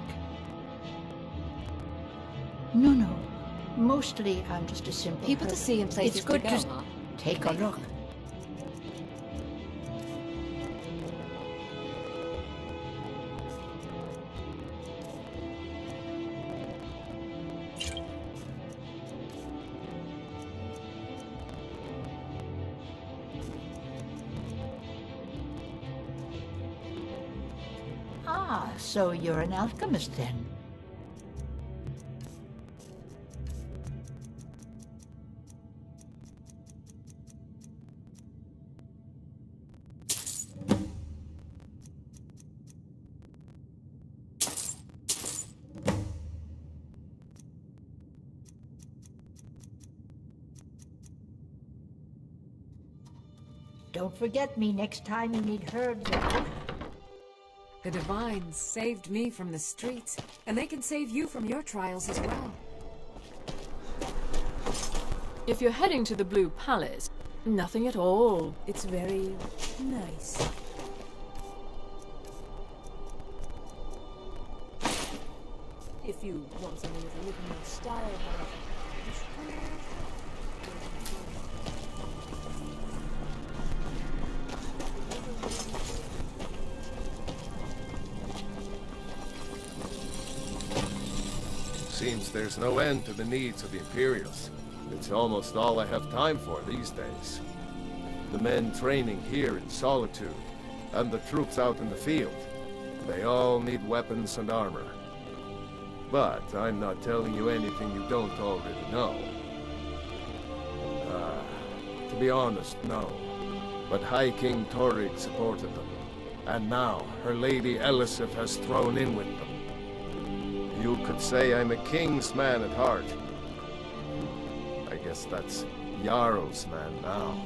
No. Mostly, I'm just a simple People to herb. see and places It's good to go, to huh? take a look. Ah, so you're an alchemist then? Don't forget me next time you need herbs. The Divines saved me from the streets, and they can save you from your trials as well. If you're heading to the Blue Palace, nothing at all. It's very nice. If you want something with a little more style, however. seems there's no end to the needs of the Imperials. It's almost all I have time for these days. The men training here in Solitude, and the troops out in the field, they all need weapons and armor. But I'm not telling you anything you don't already know. To be honest, no. But High King Torrig supported them. And now, her Lady Elisif has thrown in with them. You could say I'm a king's man at heart. I guess that's Jarl's man now.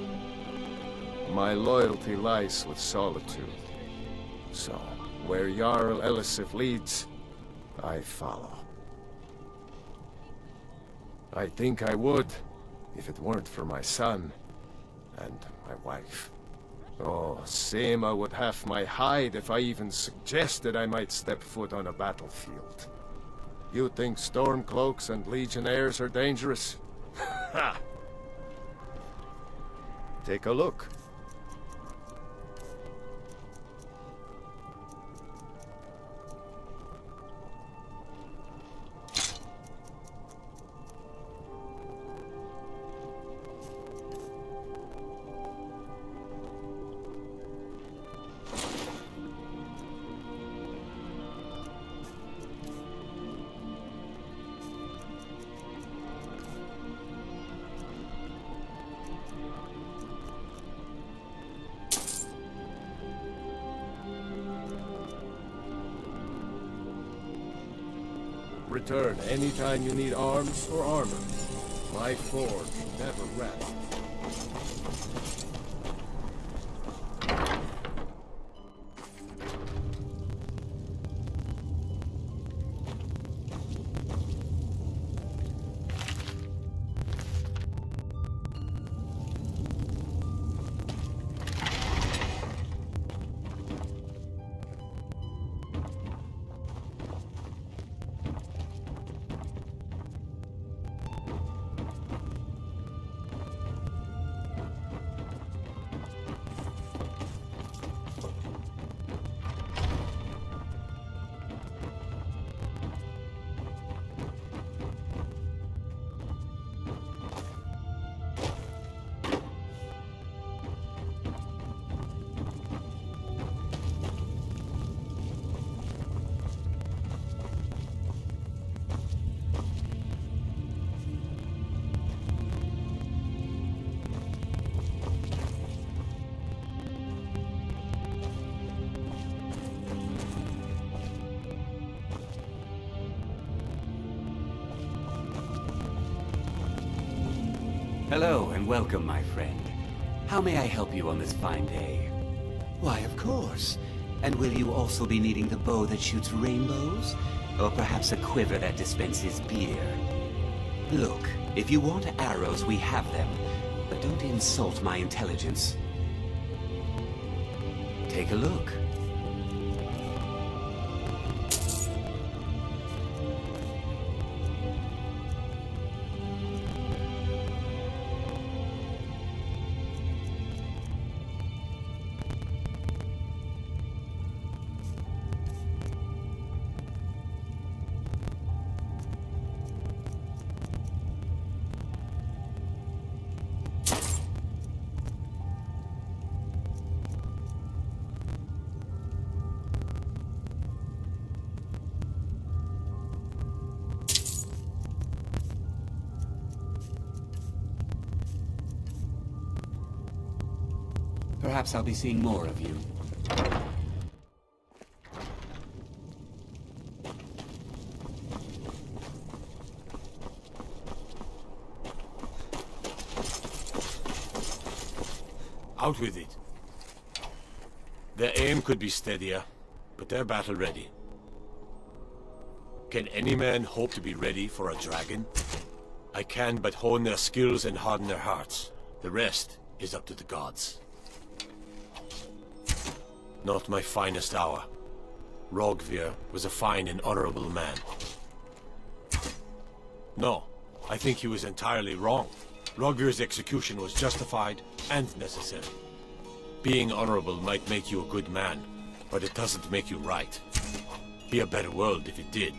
My loyalty lies with Solitude. So, where Jarl Elisif leads, I follow. I think I would, if it weren't for my son and my wife. Oh, Sema would have my hide if I even suggested I might step foot on a battlefield. You think Stormcloaks and Legionnaires are dangerous? Ha! Take a look. Return anytime you need arms or armor. My forge never rests. Hello and welcome, my friend. How may I help you on this fine day? Why, of course. And will you also be needing the bow that shoots rainbows? Or perhaps a quiver that dispenses beer? Look, if you want arrows, we have them. But don't insult my intelligence. Take a look. Perhaps I'll be seeing more of you. Out with it. Their aim could be steadier, but they're battle ready. Can any man hope to be ready for a dragon? I can but hone their skills and harden their hearts. The rest is up to the gods. Not my finest hour. Rogvir was a fine and honorable man. No, I think he was entirely wrong. Rogvir's execution was justified and necessary. Being honorable might make you a good man, but it doesn't make you right. Be a better world if it did.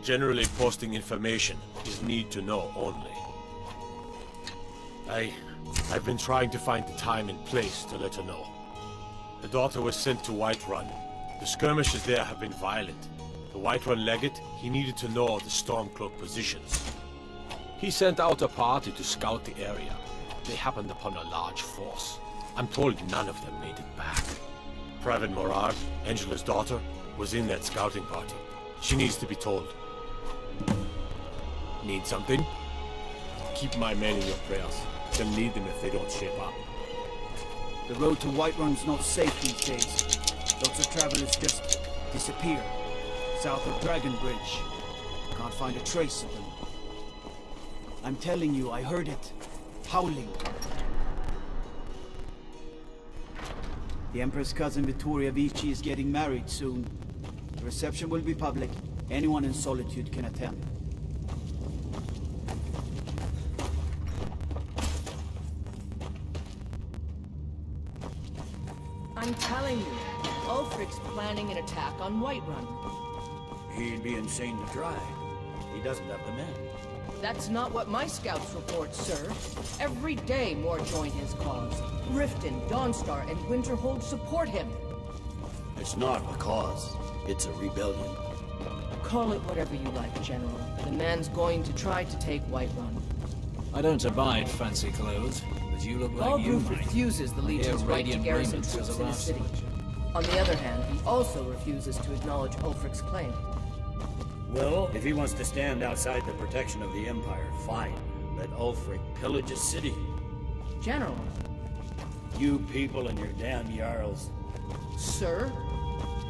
Generally posting information is need to know only. I've been trying to find the time and place to let her know. The daughter was sent to Whiterun. The skirmishes there have been violent. The Whiterun legate, he needed to know the Stormcloak positions. He sent out a party to scout the area. They happened upon a large force. I'm told none of them made it back. Private Morard, Angela's daughter, was in that scouting party. She needs to be told. Need something? Keep my men in your prayers. They'll need them if they don't shape up. The road to Whiterun's not safe these days. Lots of travelers just disappear. South of Dragon Bridge. Can't find a trace of them. I'm telling you, I heard it. Howling. The Empress' cousin Vittoria Vici is getting married soon. The reception will be public. Anyone in Solitude can attend. I'm telling you, Ulfric's planning an attack on Whiterun. He'd be insane to try. He doesn't have the men. That's not what my scouts report, sir. Every day more join his cause. Riften, Dawnstar, and Winterhold support him. It's not a cause. It's a rebellion. Call it whatever you like, General. The man's going to try to take Whiterun. I don't abide fancy clothes, but you look like you Balgruuf might. refuses the Legion's right to radiant garrison raiment troops says in a his lot. city. On the other hand, he also refuses to acknowledge Ulfric's claim. Well, if he wants to stand outside the protection of the Empire, fine. Let Ulfric pillage his city. General. You people and your damn Jarls. Sir?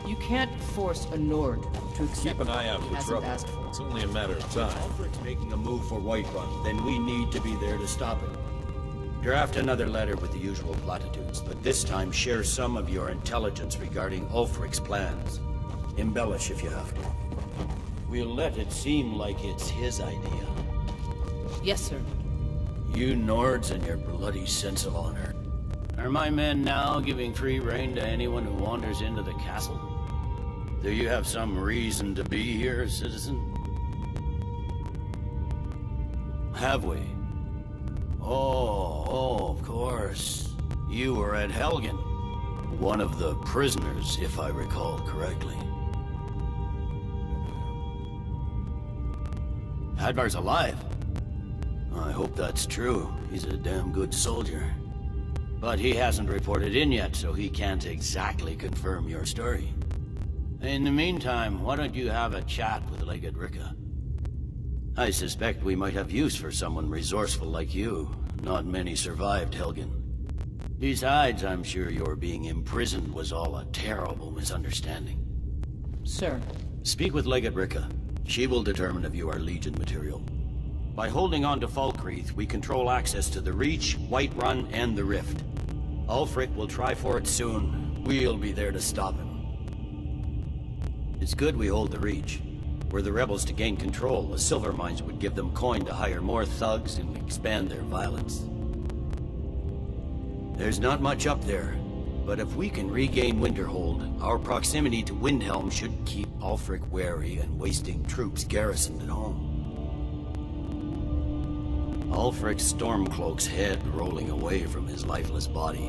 You can't force a Nord to accept Keep an eye out what he for hasn't trouble. asked for. It's only a matter of time. Ulfric's making a move for Whiterun, then we need to be there to stop it. Draft another letter with the usual platitudes, but this time share some of your intelligence regarding Ulfric's plans. Embellish if you have to. We'll let it seem like it's his idea. Yes, sir. You Nords and your bloody sense of honor. Are my men now giving free rein to anyone who wanders into the castle? Do you have some reason to be here, citizen? Have we? Oh, of course. You were at Helgen. One of the prisoners, if I recall correctly. Hadvar's alive. I hope that's true. He's a damn good soldier. But he hasn't reported in yet, so he can't exactly confirm your story. In the meantime, why don't you have a chat with Legate Ricca? I suspect we might have use for someone resourceful like you. Not many survived Helgen. Besides, I'm sure your being imprisoned was all a terrible misunderstanding. Sir. Speak with Legate Ricca. She will determine if you are Legion material. By holding on to Falkreath, we control access to the Reach, Whiterun, and the Rift. Ulfric will try for it soon. We'll be there to stop him. It's good we hold the Reach. Were the rebels to gain control, the silver mines would give them coin to hire more thugs and expand their violence. There's not much up there, but if we can regain Winterhold, our proximity to Windhelm should keep Ulfric wary and wasting troops garrisoned at home. Ulfric's Stormcloak's head rolling away from his lifeless body.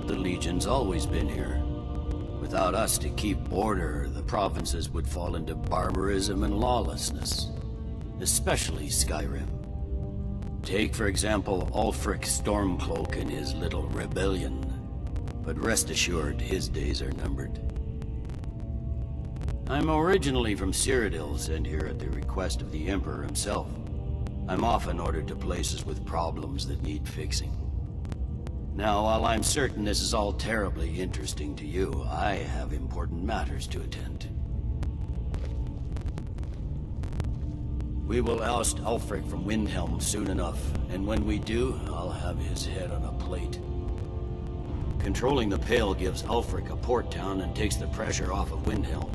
The Legion's always been here. Without us to keep order, the provinces would fall into barbarism and lawlessness. Especially Skyrim. Take, for example, Ulfric's Stormcloak and his little rebellion. But rest assured, his days are numbered. I'm originally from Cyrodiil, sent here at the request of the Emperor himself. I'm often ordered to places with problems that need fixing. Now, while I'm certain this is all terribly interesting to you, I have important matters to attend to. We will oust Ulfric from Windhelm soon enough, and when we do, I'll have his head on a plate. Controlling the Pale gives Ulfric a port town and takes the pressure off of Windhelm.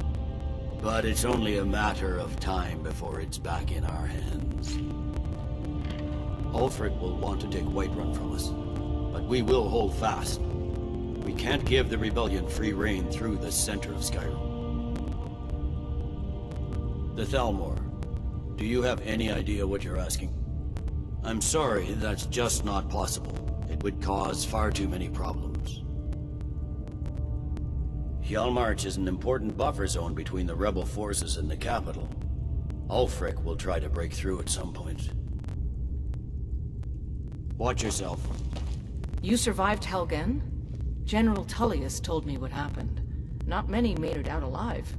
But it's only a matter of time before it's back in our hands. Ulfric will want to take Whiterun from us, but we will hold fast. We can't give the rebellion free rein through the center of Skyrim. The Thalmor. Do you have any idea what you're asking? I'm sorry, that's just not possible. It would cause far too many problems. Hjalmarch is an important buffer zone between the rebel forces and the capital. Ulfric will try to break through at some point. Watch yourself. You survived Helgen? General Tullius told me what happened. Not many made it out alive.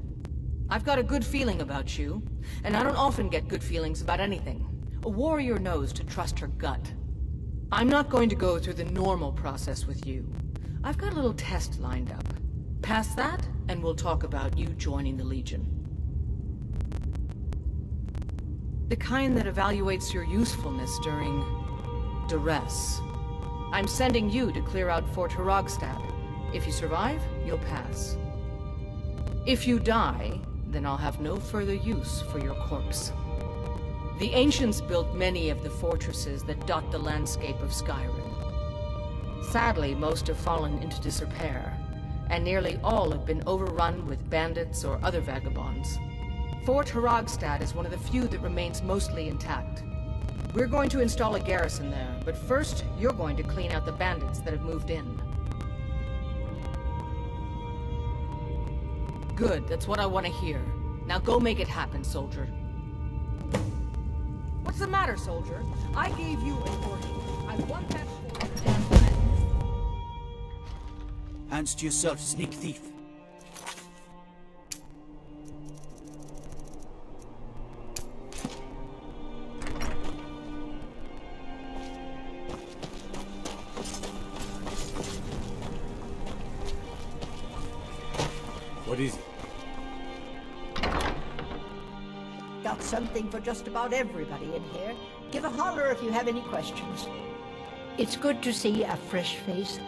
I've got a good feeling about you, and I don't often get good feelings about anything. A warrior knows to trust her gut. I'm not going to go through the normal process with you. I've got a little test lined up. Pass that, and we'll talk about you joining the Legion. The kind that evaluates your usefulness during duress. I'm sending you to clear out Fort Hrogstad. If you survive, you'll pass. If you die, then I'll have no further use for your corpse. The ancients built many of the fortresses that dot the landscape of Skyrim. Sadly, most have fallen into disrepair, and nearly all have been overrun with bandits or other vagabonds. Fort Hrogstad is one of the few that remains mostly intact. We're going to install a garrison there, but first, you're going to clean out the bandits that have moved in. Good, that's what I want to hear. Now go make it happen, soldier. What's the matter, soldier? I gave you an order. I want that fort stand by. Hands to yourself, sneak thief. What is it? Got something for just about everybody in here. Give a holler if you have any questions. It's good to see a fresh face.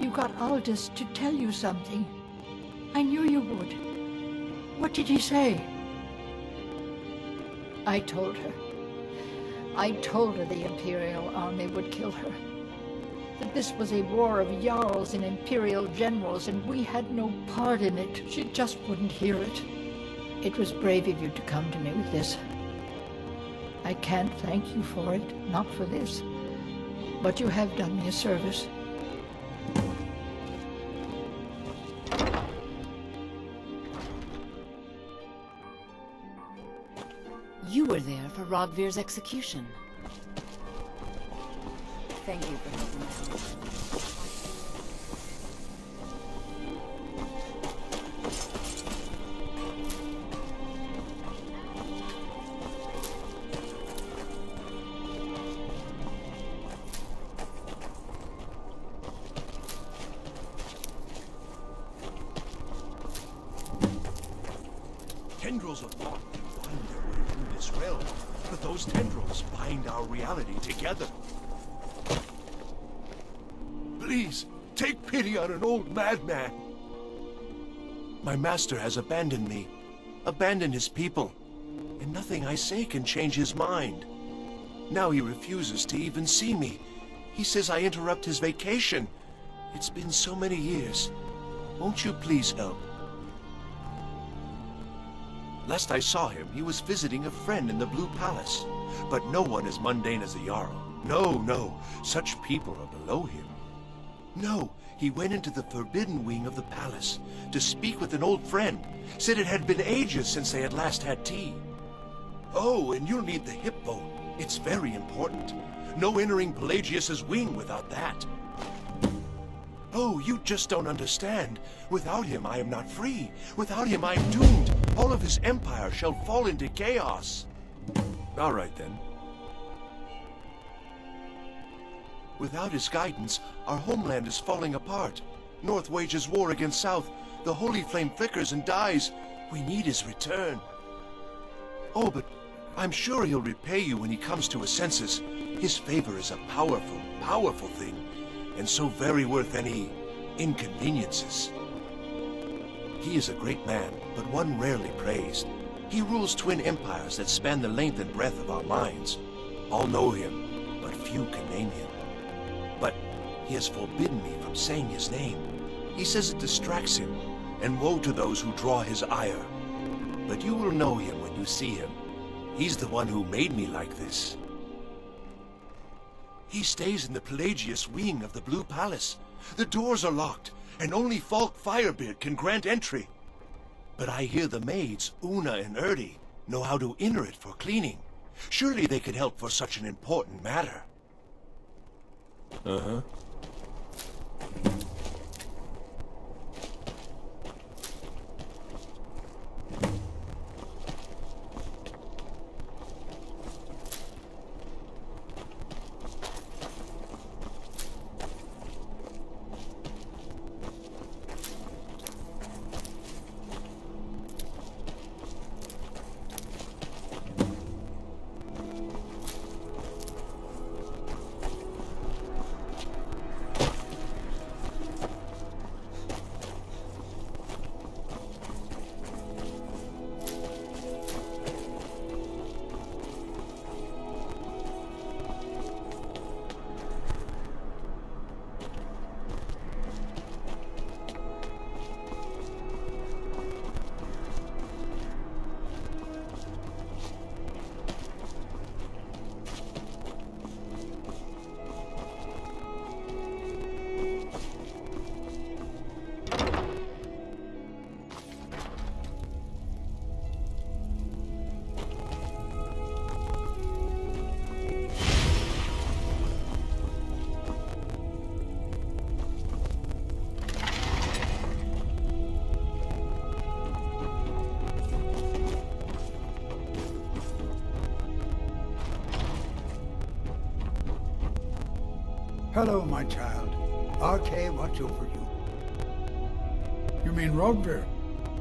You got Aldous to tell you something. I knew you would. What did he say? I told her. I told her the Imperial army would kill her. That this was a war of Jarls and Imperial generals, and we had no part in it. She just wouldn't hear it. It was brave of you to come to me with this. I can't thank you for it, not for this. But you have done me a service. You were there for Rogvir's execution. Thank you for helping me. Tendrils of thought can find their way through this realm, but those tendrils bind our reality together. Please, take pity on an old madman. My master has abandoned me, abandoned his people, and nothing I say can change his mind. Now he refuses to even see me. He says I interrupt his vacation. It's been so many years. Won't you please help? Last I saw him, he was visiting a friend in the Blue Palace. But no one as mundane as a Jarl. No, no, such people are below him. No, he went into the forbidden wing of the palace to speak with an old friend. Said it had been ages since they had last had tea. Oh, and you'll need the hip bone. It's very important. No entering Pelagius's wing without that. Oh, you just don't understand. Without him, I am not free. Without him, I am doomed. All of his empire shall fall into chaos. All right, then. Without his guidance, our homeland is falling apart. North wages war against South. The holy flame flickers and dies. We need his return. Oh, but I'm sure he'll repay you when he comes to his senses. His favor is a powerful, powerful thing, and so very worth any inconveniences. He is a great man, but one rarely praised. He rules twin empires that span the length and breadth of our minds. All know him, but few can name him. But he has forbidden me from saying his name. He says it distracts him, and woe to those who draw his ire. But you will know him when you see him. He's the one who made me like this. He stays in the Pelagius wing of the Blue Palace. The doors are locked, and only Falk Firebeard can grant entry. But I hear the maids, Una and Erdi, know how to enter it for cleaning. Surely they could help for such an important matter. Uh-huh. Hello, my child. RK, watch over you. You mean Rogvir?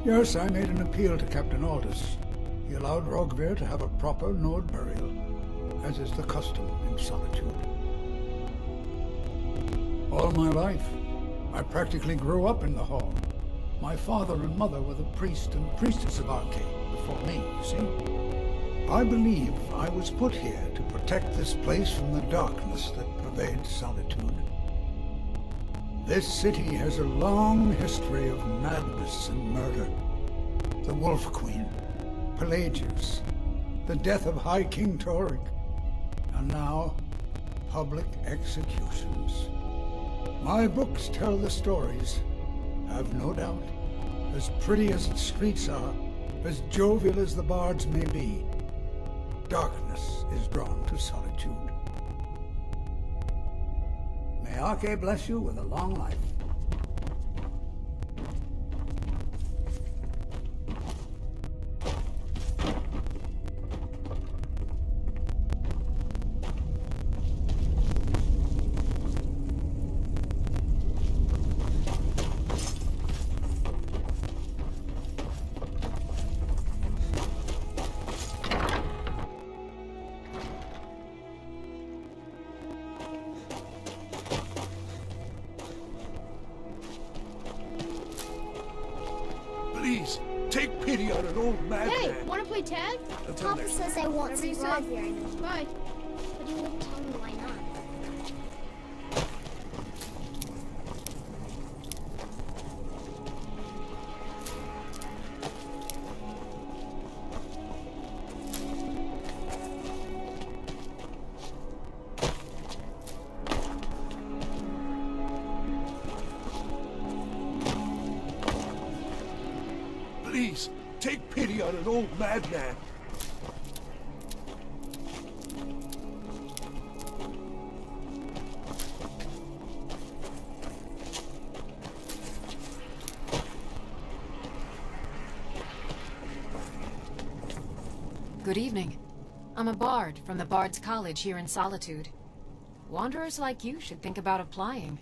Yes, I made an appeal to Captain Aldous. He allowed Rogvir to have a proper node burial, as is the custom in Solitude. All my life, I practically grew up in the hall. My father and mother were the priest and priestess of RK before me, you see. I believe I was put here to protect this place from the darkness that pervades Solitude. This city has a long history of madness and murder. The Wolf Queen, Pelagius, the death of High King Torig, and now, public executions. My books tell the stories, have no doubt. As pretty as the streets are, as jovial as the bards may be, darkness is drawn to Solitude. May Arche bless you with a long life. Please, take pity on an old madman. Hey, wanna play tag? Papa says I won't see Rogvir anymore. Bye. But he wouldn't tell me why not. Please, take pity on an old madman. Good evening. I'm a bard from the Bard's College here in Solitude. Wanderers like you should think about applying.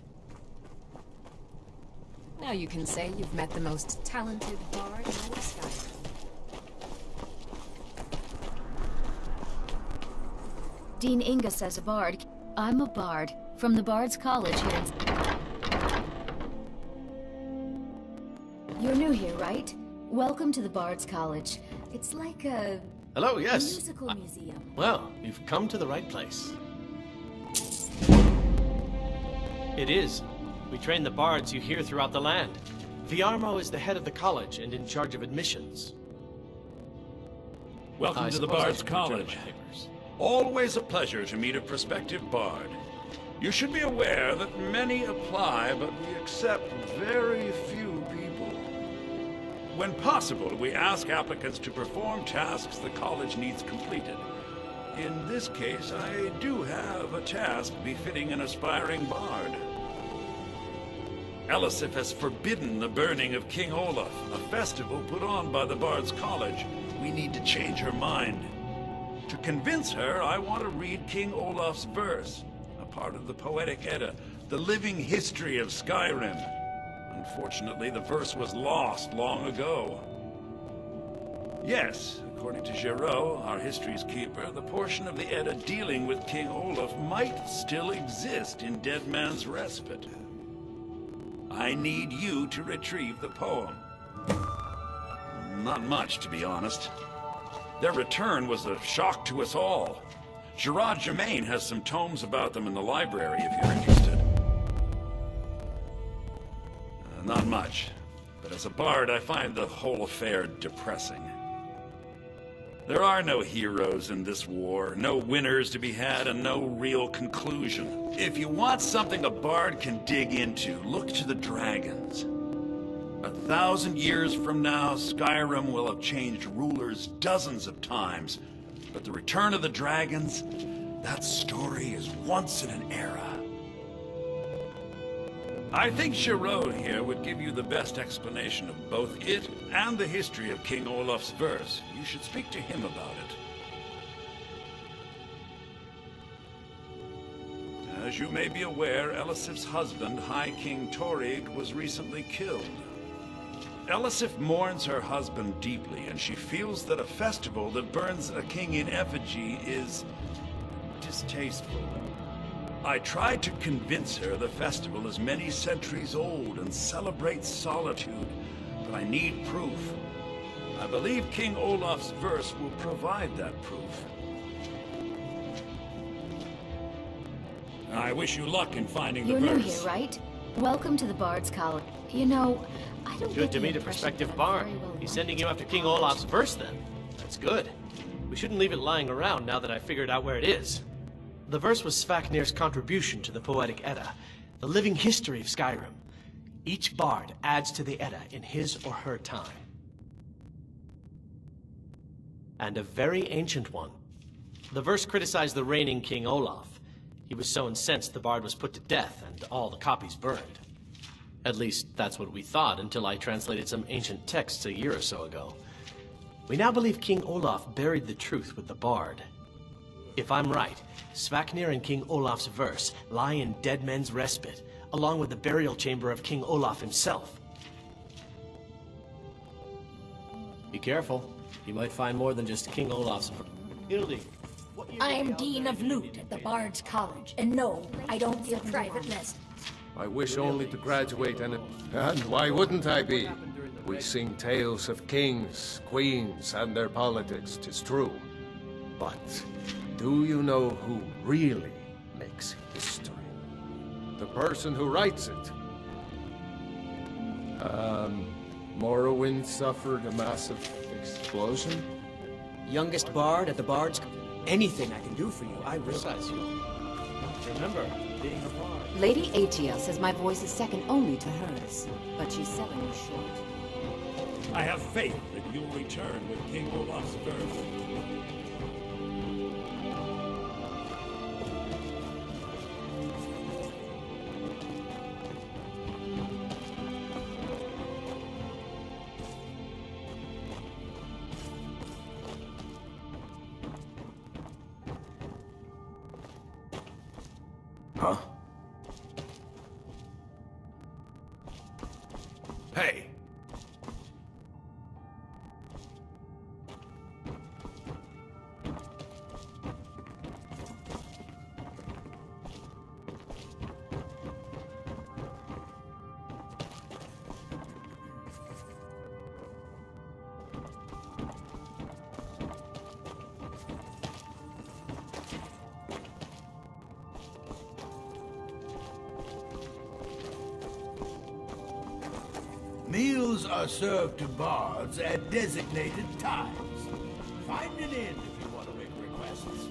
Now you can say you've met the most talented bard in all of Skyrim. Dean Inga says a bard. I'm a bard from the Bard's College here in... You're new here, right? Welcome to the Bard's College. It's like a... Hello, yes. Musical museum. Well, you've come to the right place. It is. We train the bards you hear throughout the land. Viarmo is the head of the college and in charge of admissions. Welcome I to the suppose I Bard's should return College. my papers. Always a pleasure to meet a prospective bard. You should be aware that many apply, but we accept very few people. When possible, we ask applicants to perform tasks the college needs completed. In this case, I do have a task befitting an aspiring bard. Elisif has forbidden the burning of King Olaf, a festival put on by the Bard's College. We need to change her mind. To convince her, I want to read King Olaf's verse, a part of the Poetic Edda, the living history of Skyrim. Unfortunately, the verse was lost long ago. Yes, according to Giraud, our history's keeper, the portion of the Edda dealing with King Olaf might still exist in Dead Man's Respite. I need you to retrieve the poem. Not much, to be honest. Their return was a shock to us all. Gerard Germain has some tomes about them in the library, if you're interested. Not much, but as a bard, I find the whole affair depressing. There are no heroes in this war, no winners to be had, and no real conclusion. If you want something a bard can dig into, look to the dragons. 1,000 years from now, Skyrim will have changed rulers dozens of times. But the return of the dragons, that story is once in an era. I think Giraud here would give you the best explanation of both it and the history of King Olaf's verse. You should speak to him about it. As you may be aware, Elisif's husband, High King Torig, was recently killed. Elisif mourns her husband deeply, and she feels that a festival that burns a king in effigy is distasteful. I tried to convince her the festival is many centuries old and celebrates solitude, but I need proof. I believe King Olaf's verse will provide that proof. I wish you luck in finding the verse. You're new here, right? Welcome to the Bard's College. You know, I don't Good get to the meet a impression prospective that I'm bard. very well He's known sending you to after the King college. Olaf's verse, then. That's good. We shouldn't leave it lying around now that I figured out where it is. The verse was Svaknir's contribution to the Poetic Edda, the living history of Skyrim. Each bard adds to the Edda in his or her time. And a very ancient one. The verse criticized the reigning King Olaf. He was so incensed the bard was put to death and all the copies burned. At least, that's what we thought until I translated some ancient texts a year or so ago. We now believe King Olaf buried the truth with the bard. If I'm right, Svaknir and King Olaf's verse lie in Dead Men's Respite, along with the burial chamber of King Olaf himself. Be careful. You might find more than just King Olaf's Hildy. I am Dean of Loot at the Bard's College, and no, I don't give private lessons. I wish only to graduate and why wouldn't I be? We sing tales of kings, queens, and their politics, 'tis true. But do you know who really makes history? The person who writes it. Morrowind suffered a massive explosion? Youngest bard at the Bard's... Anything I can do for you, I will. Besides you. Remember, being a bard. Lady Atia says my voice is second only to hers, but she's selling me short. I have faith that you'll return with King Olaf's verse. Huh? Hey! Meals are served to bards at designated times. Find an inn if you want to make requests.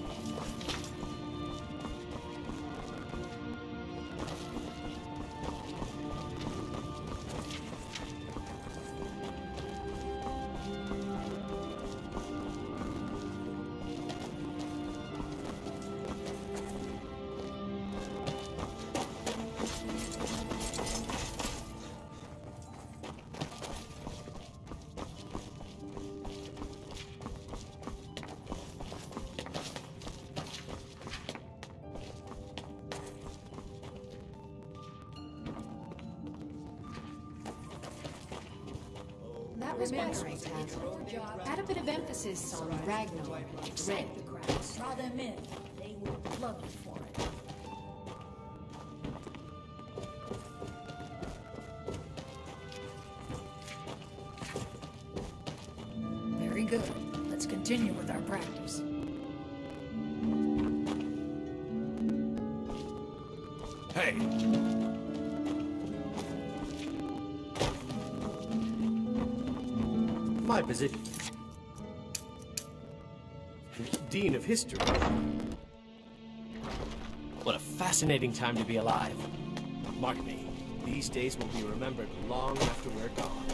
That was my task. Add a bit of emphasis on Ragnar. Excite the crowds. Draw them in. They will love you for it. Very good. Let's continue with our practice. Hey! My position. Dean of History. What a fascinating time to be alive. Mark me, these days will be remembered long after we're gone.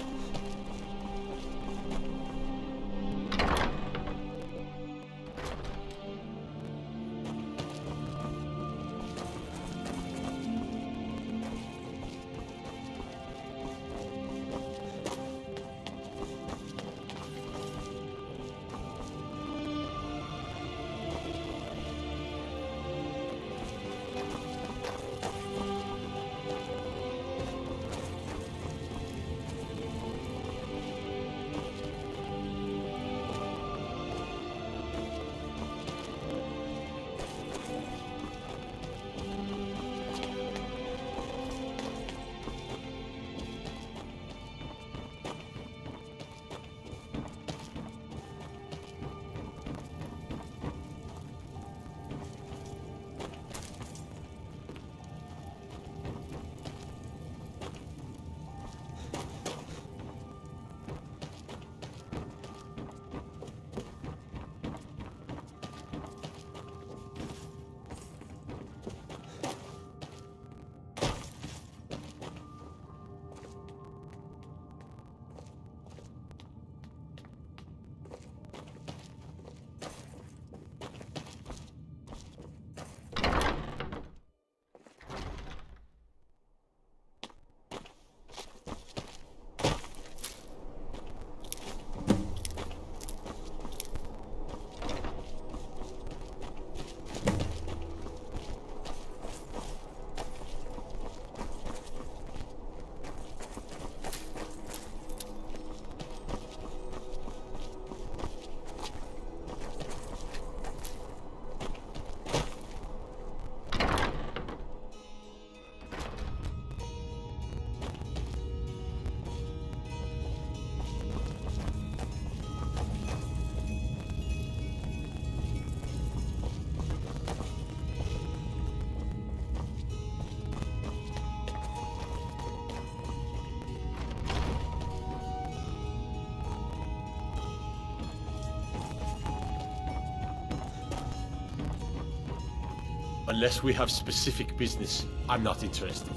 Unless we have specific business, I'm not interested.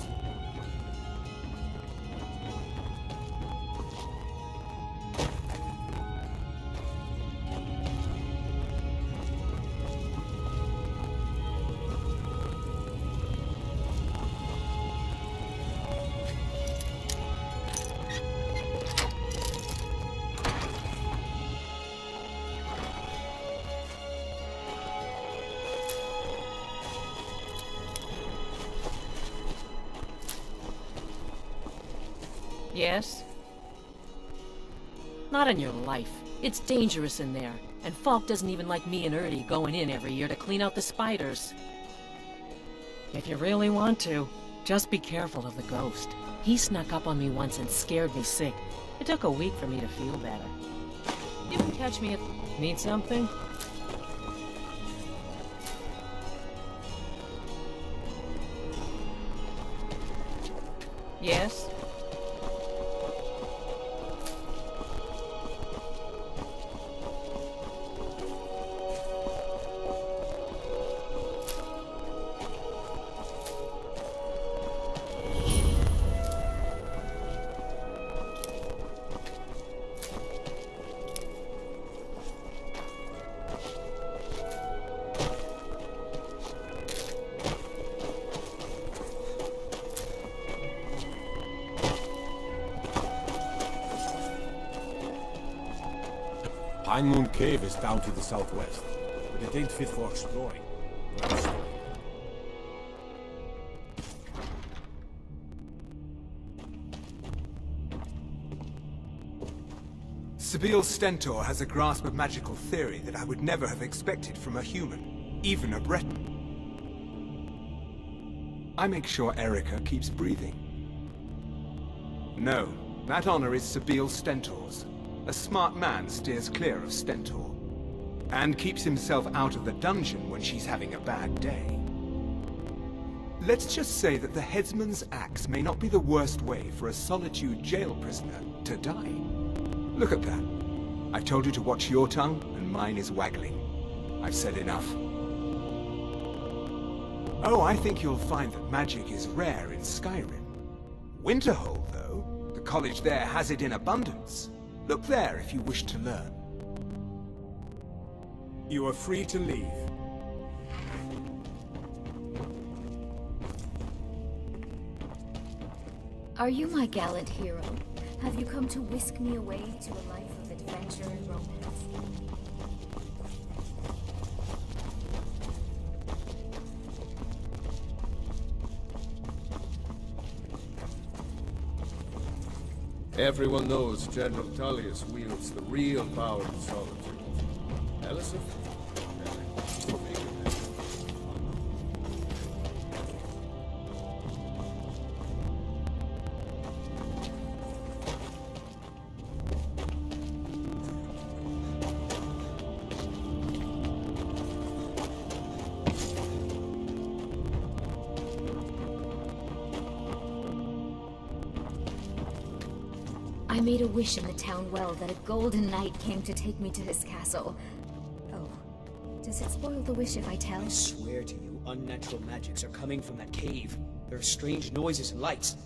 Yes? Not in your life. It's dangerous in there, and Falk doesn't even like me and Ernie going in every year to clean out the spiders. If you really want to, just be careful of the ghost. He snuck up on me once and scared me sick. It took a week for me to feel better. You can catch me at... Need something? Yes? Moon Cave is down to the southwest, but it ain't fit for exploring. Sabine Stentor has a grasp of magical theory that I would never have expected from a human, even a Breton. I make sure Erica keeps breathing. No, that honor is Sabine Stentor's. A smart man steers clear of Stentor, and keeps himself out of the dungeon when she's having a bad day. Let's just say that the headsman's axe may not be the worst way for a Solitude jail prisoner to die. Look at that. I've told you to watch your tongue, and mine is waggling. I've said enough. Oh, I think you'll find that magic is rare in Skyrim. Winterhold, though, the college there has it in abundance. Look there if you wish to learn. You are free to leave. Are you my gallant hero? Have you come to whisk me away to a life of adventure and romance? Everyone knows General Tullius wields the real power in Solitude. Elisif? I made a wish in the town well that a golden knight came to take me to his castle. Oh, does it spoil the wish if I tell? I swear to you, unnatural magics are coming from that cave. There are strange noises and lights.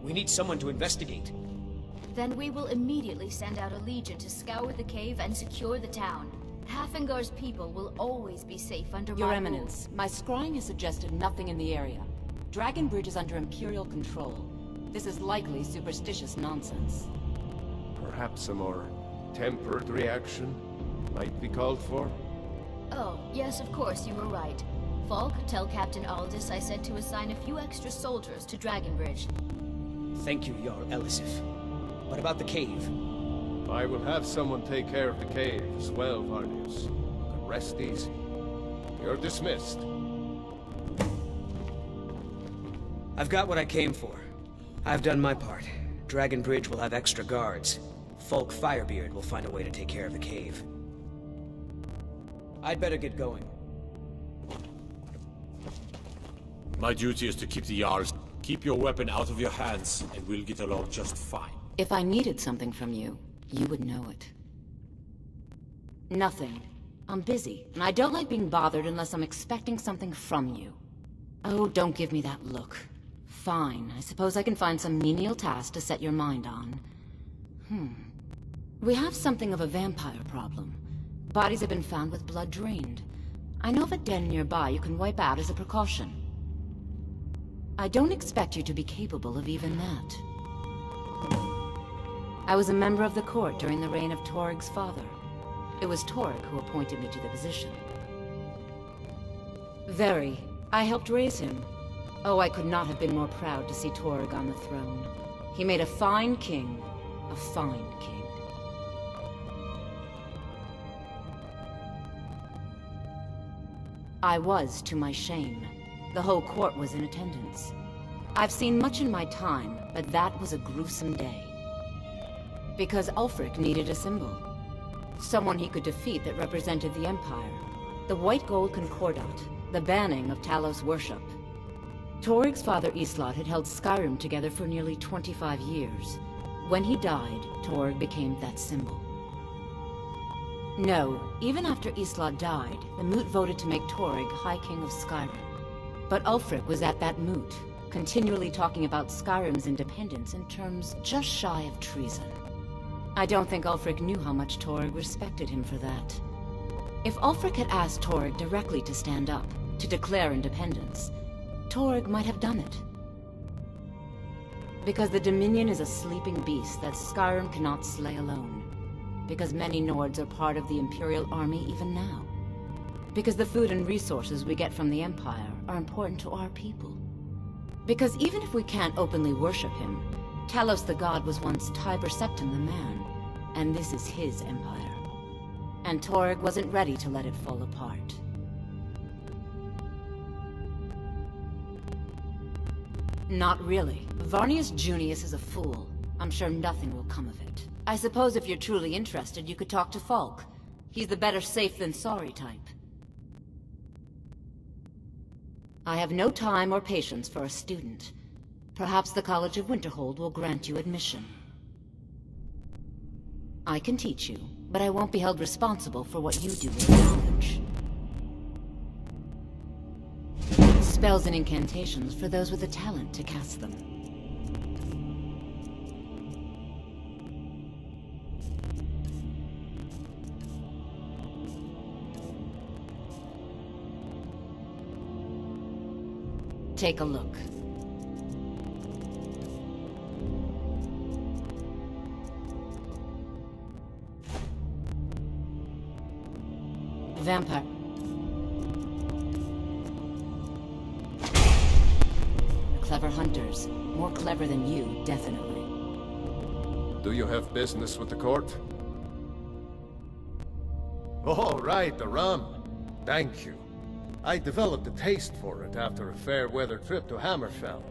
We need someone to investigate. Then we will immediately send out a legion to scour the cave and secure the town. Hafengar's people will always be safe under Your my Eminence, my scrying has suggested nothing in the area. Dragon Bridge is under Imperial control. This is likely superstitious nonsense. Perhaps a more tempered reaction might be called for? Oh, yes, of course, you were right. Falk, tell Captain Aldous I said to assign a few extra soldiers to Dragon Bridge. Thank you, Jarl Elisif. What about the cave? I will have someone take care of the cave as well, Varnius. You can rest easy. You're dismissed. I've got what I came for. I've done my part. Dragon Bridge will have extra guards. Falk Firebeard will find a way to take care of the cave. I'd better get going. My duty is to keep the Jarls. Keep your weapon out of your hands, and we'll get along just fine. If I needed something from you, you would know it. Nothing. I'm busy, and I don't like being bothered unless I'm expecting something from you. Oh, don't give me that look. Fine, I suppose I can find some menial task to set your mind on. We have something of a vampire problem. Bodies have been found with blood drained. I know of a den nearby you can wipe out as a precaution. I don't expect you to be capable of even that. I was a member of the court during the reign of Toryg's father. It was Toryg who appointed me to the position. Very. I helped raise him. Oh, I could not have been more proud to see Toryg on the throne. He made a fine king. A fine king. I was, to my shame. The whole court was in attendance. I've seen much in my time, but that was a gruesome day. Because Ulfric needed a symbol. Someone he could defeat that represented the Empire. The White Gold Concordat, the banning of Talos worship. Toryg's father Islot had held Skyrim together for nearly 25 years. When he died, Toryg became that symbol. No, even after Islot died, the Moot voted to make Toryg High King of Skyrim. But Ulfric was at that Moot, continually talking about Skyrim's independence in terms just shy of treason. I don't think Ulfric knew how much Toryg respected him for that. If Ulfric had asked Toryg directly to stand up, to declare independence, Toryg might have done it. Because the Dominion is a sleeping beast that Skyrim cannot slay alone. Because many Nords are part of the Imperial Army even now. Because the food and resources we get from the Empire are important to our people. Because even if we can't openly worship him, Talos the God was once Tiber Septim the man, and this is his empire. And Toryg wasn't ready to let it fall apart. Not really. Varnius Junius is a fool. I'm sure nothing will come of it. I suppose if you're truly interested, you could talk to Falk. He's the better safe than sorry type. I have no time or patience for a student. Perhaps the College of Winterhold will grant you admission. I can teach you, but I won't be held responsible for what you do with the knowledge. Spells and incantations for those with the talent to cast them. Take a look. Vampire. Clever hunters. More clever than you, definitely. Do you have business with the court? Oh, right, the rum. Thank you. I developed a taste for it after a fair weather trip to Hammerfell.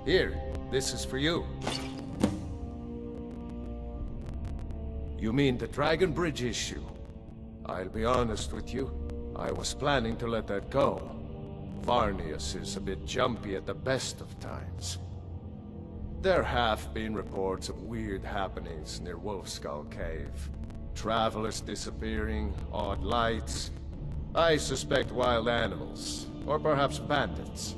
Here, this is for you. You mean the Dragon Bridge issue? I'll be honest with you. I was planning to let that go. Varnius is a bit jumpy at the best of times. There have been reports of weird happenings near Wolfskull Cave. Travelers disappearing, odd lights. I suspect wild animals, or perhaps bandits.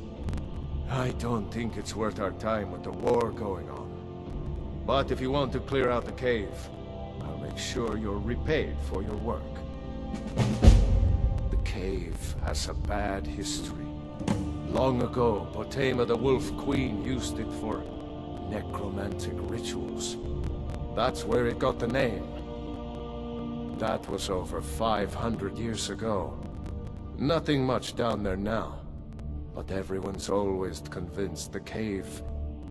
I don't think it's worth our time with the war going on. But if you want to clear out the cave, I'll make sure you're repaid for your work. The cave has a bad history. Long ago, Potema the Wolf Queen used it for necromantic rituals. That's where it got the name. That was over 500 years ago. Nothing much down there now, but everyone's always convinced the cave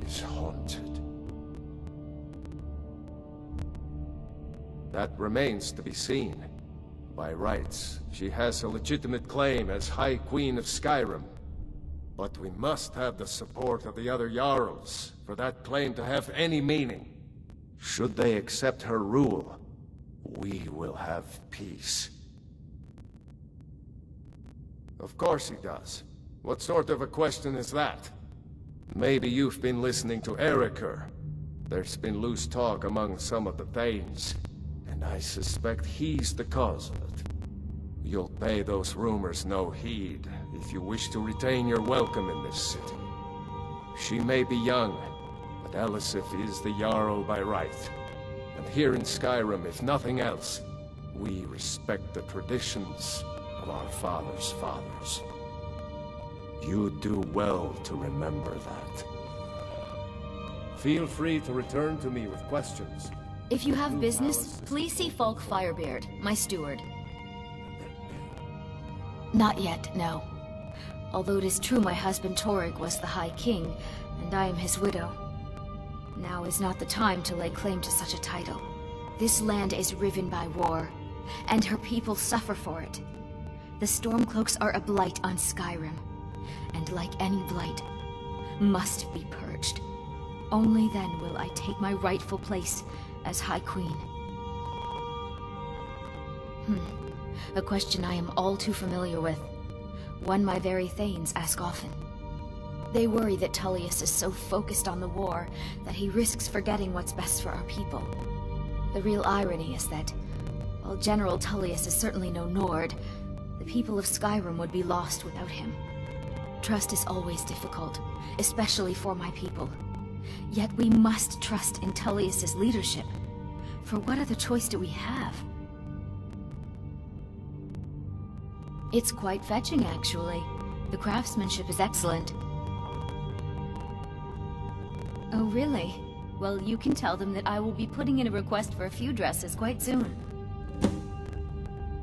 is haunted. That remains to be seen. By rights, she has a legitimate claim as High Queen of Skyrim. But we must have the support of the other Jarls for that claim to have any meaning. Should they accept her rule, we will have peace. Of course he does. What sort of a question is that? Maybe you've been listening to Eriker. There's been loose talk among some of the Thanes, and I suspect he's the cause of it. You'll pay those rumors no heed if you wish to retain your welcome in this city. She may be young, but Elisif is the Jarl by right. And here in Skyrim, if nothing else, we respect the traditions of our fathers' fathers. You do well to remember that. Feel free to return to me with questions. If you have business, please see Falk Firebeard, my steward. Not yet, no. Although it is true my husband Torrig was the High King, and I am his widow. Now is not the time to lay claim to such a title. This land is riven by war, and her people suffer for it. The Stormcloaks are a blight on Skyrim, and like any blight, must be purged. Only then will I take my rightful place as High Queen. A question I am all too familiar with. One my very Thanes ask often. They worry that Tullius is so focused on the war that he risks forgetting what's best for our people. The real irony is that, while General Tullius is certainly no Nord, the people of Skyrim would be lost without him. Trust is always difficult, especially for my people. Yet we must trust in Tullius's leadership. For what other choice do we have? It's quite fetching, actually. The craftsmanship is excellent. Oh, really? Well, you can tell them that I will be putting in a request for a few dresses quite soon.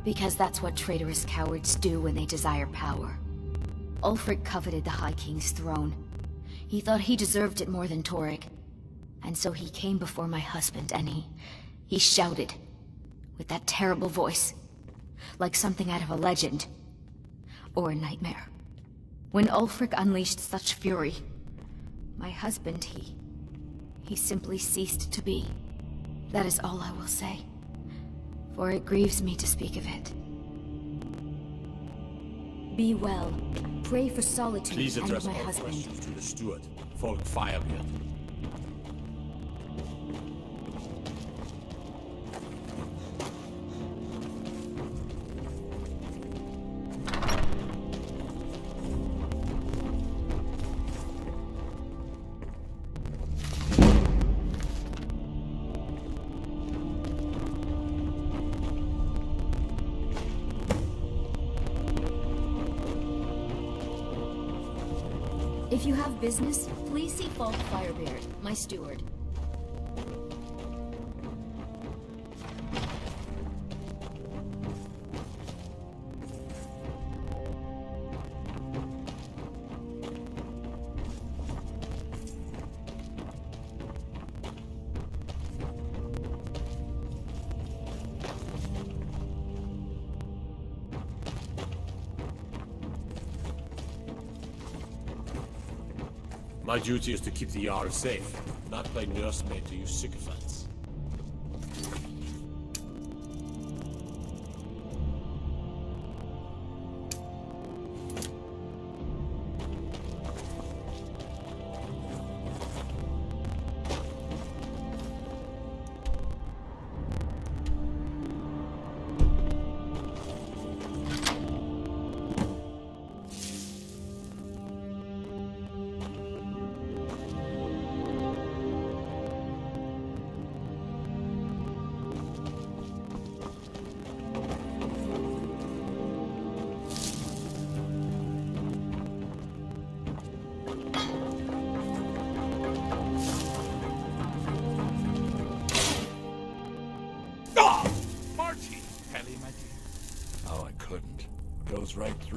Because that's what traitorous cowards do when they desire power. Ulfric coveted the High King's throne. He thought he deserved it more than Torrig. And so he came before my husband, and he shouted, with that terrible voice, like something out of a legend. Or a nightmare. When Ulfric unleashed such fury, my husband, he simply ceased to be. That is all I will say, for it grieves me to speak of it. Be well. Pray for solitude. Please address and my all husband. questions to the steward, Falk Firebeard. If you have business, please see Falk Firebeard, my steward. My duty is to keep the Jarl safe, not play nursemaid to you sycophants.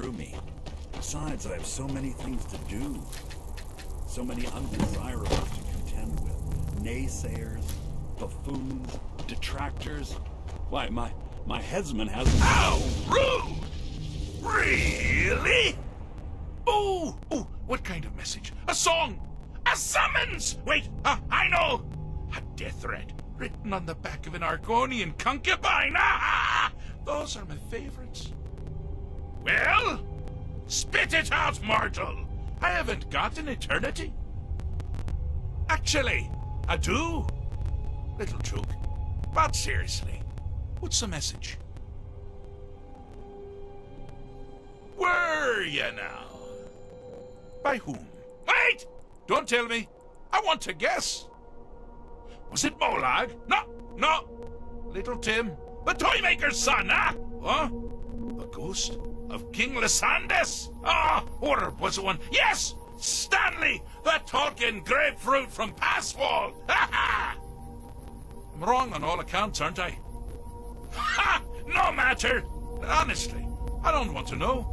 through me. Besides, I have so many things to do. So many undesirables to contend with. Naysayers, buffoons, detractors. Why, my headsman has... How rude! Really? Oh, what kind of message? A song? A summons! Wait, I know! A death threat written on the back of an Argonian concubine! Those are my favorites. Well, spit it out, mortal! I haven't got an eternity. Actually, I do. Little joke. But seriously, what's the message? Were you now? By whom? Wait! Don't tell me. I want to guess. Was it Molag? No. Little Tim, the Toymaker's son, huh? Huh? The ghost of King Lysandes? Or was it one? Yes! Stanley, the talking grapefruit from Passwall! Ha! I'm wrong on all accounts, aren't I? Ha! No matter! Honestly, I don't want to know.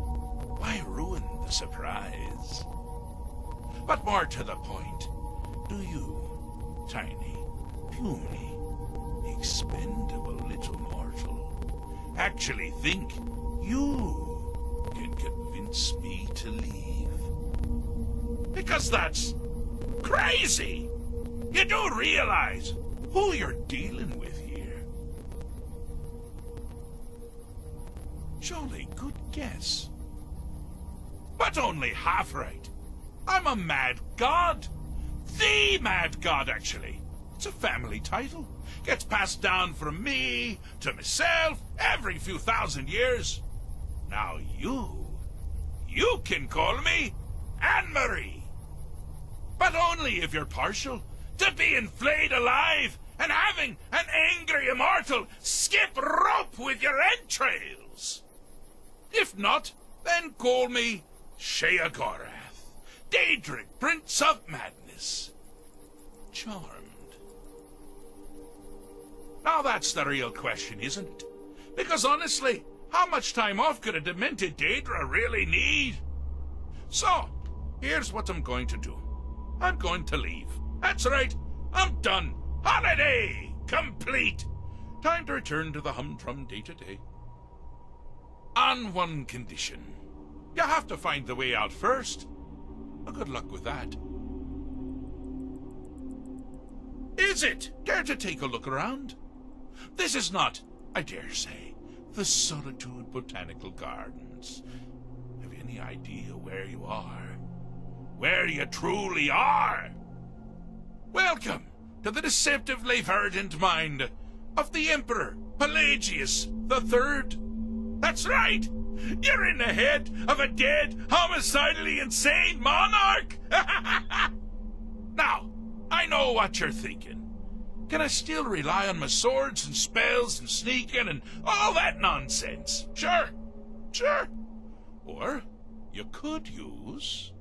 Why ruin the surprise? But more to the point, do you, tiny, puny, expendable little mortal, actually think you can convince me to leave? Because that's crazy! You do realize who you're dealing with here. Jolly good guess. But only half right. I'm a mad god. The mad god, actually. It's a family title. Gets passed down from me to myself every few thousand years. Now you can call me Anne-Marie. But only if you're partial to being flayed alive and having an angry immortal skip rope with your entrails. If not, then call me Sheogorath, Daedric, Prince of Madness. Charmed. Now that's the real question, isn't it? Because honestly, how much time off could a demented Daedra really need? So, here's what I'm going to do. I'm going to leave. That's right, I'm done. Holiday complete. Time to return to the humdrum day-to-day. On one condition. You have to find the way out first. Well, good luck with that. Is it? Care to take a look around? This is not, I dare say, the Solitude Botanical Gardens. Have you any idea where you are? Where you truly are? Welcome to the deceptively verdant mind of the Emperor Pelagius III. That's right! You're in the head of a dead, homicidally insane monarch! Now, I know what you're thinking. Can I still rely on my swords and spells and sneaking and all that nonsense? Sure. Or you could use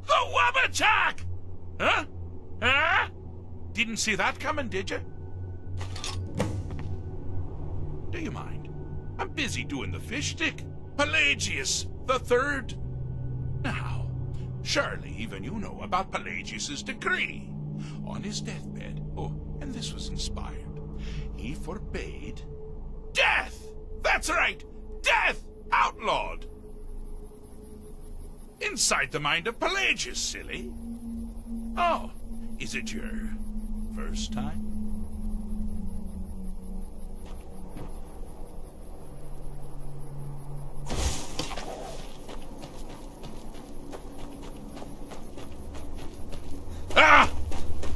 the Wabachak! Huh? Didn't see that coming, did you? Do you mind? I'm busy doing the fish stick. Pelagius III. Now, surely even you know about Pelagius's decree. On his deathbed, and this was inspired, he forbade death! That's right! Death! Outlawed! Inside the mind of Pelagius, silly. Oh, is it your first time?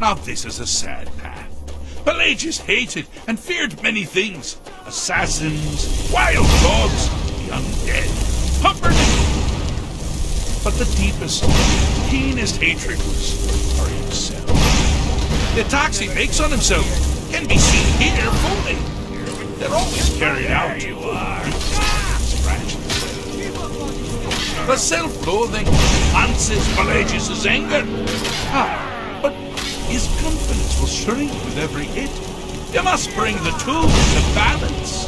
Now this is a sad path. Pelagius hated and feared many things. Assassins, wild dogs, the undead, pumpernickel. But the deepest, keenest hatred was for himself. The attacks he makes on himself can be seen here fully. They're always carried out to scratch themselves. The self-loathing enhances Pelagius' anger. But his confidence will shrink with every hit. You must bring the two into balance.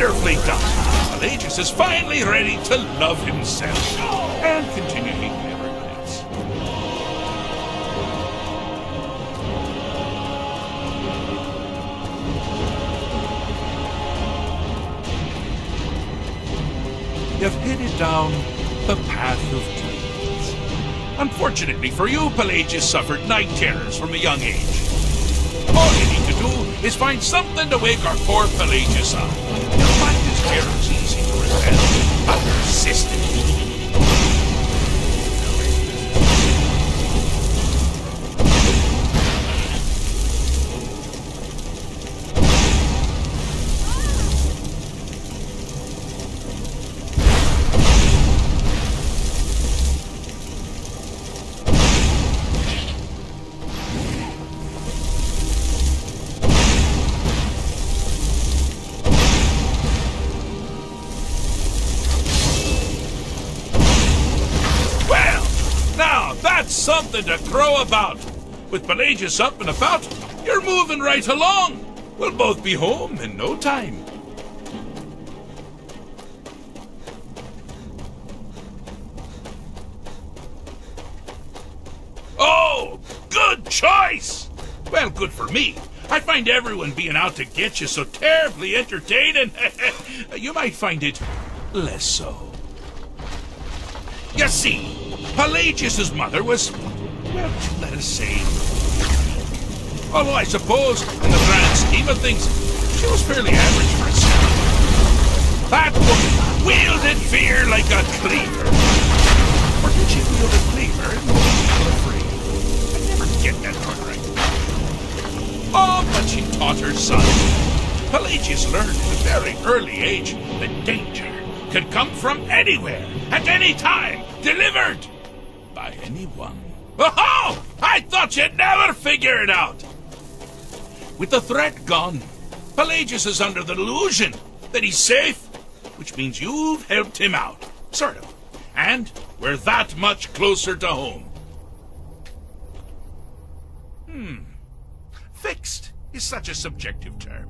Wonderfully done! Pelagius is finally ready to love himself and continue hating everyone else. You've headed down the path of dreams. Unfortunately for you, Pelagius suffered night terrors from a young age. All you need to do is find something to wake our poor Pelagius up. You'll find his terrors easy to repel, but persistent. Something to crow about. With Pelagius up and about, you're moving right along. We'll both be home in no time. Oh, good choice! Well, good for me. I find everyone being out to get you so terribly entertaining. You might find it less so. You see, Pelagius's mother was, well, let us say, although I suppose, in the grand scheme of things, she was fairly average for herself. That woman wielded fear like a cleaver. Or did she wield a cleaver and make people afraid? I never get that part right. Oh, but she taught her son. Pelagius learned at a very early age that danger could come from anywhere, at any time, delivered by anyone. Oh! I thought you'd never figure it out! With the threat gone, Pelagius is under the delusion that he's safe, which means you've helped him out. Sort of. And we're that much closer to home. Fixed is such a subjective term.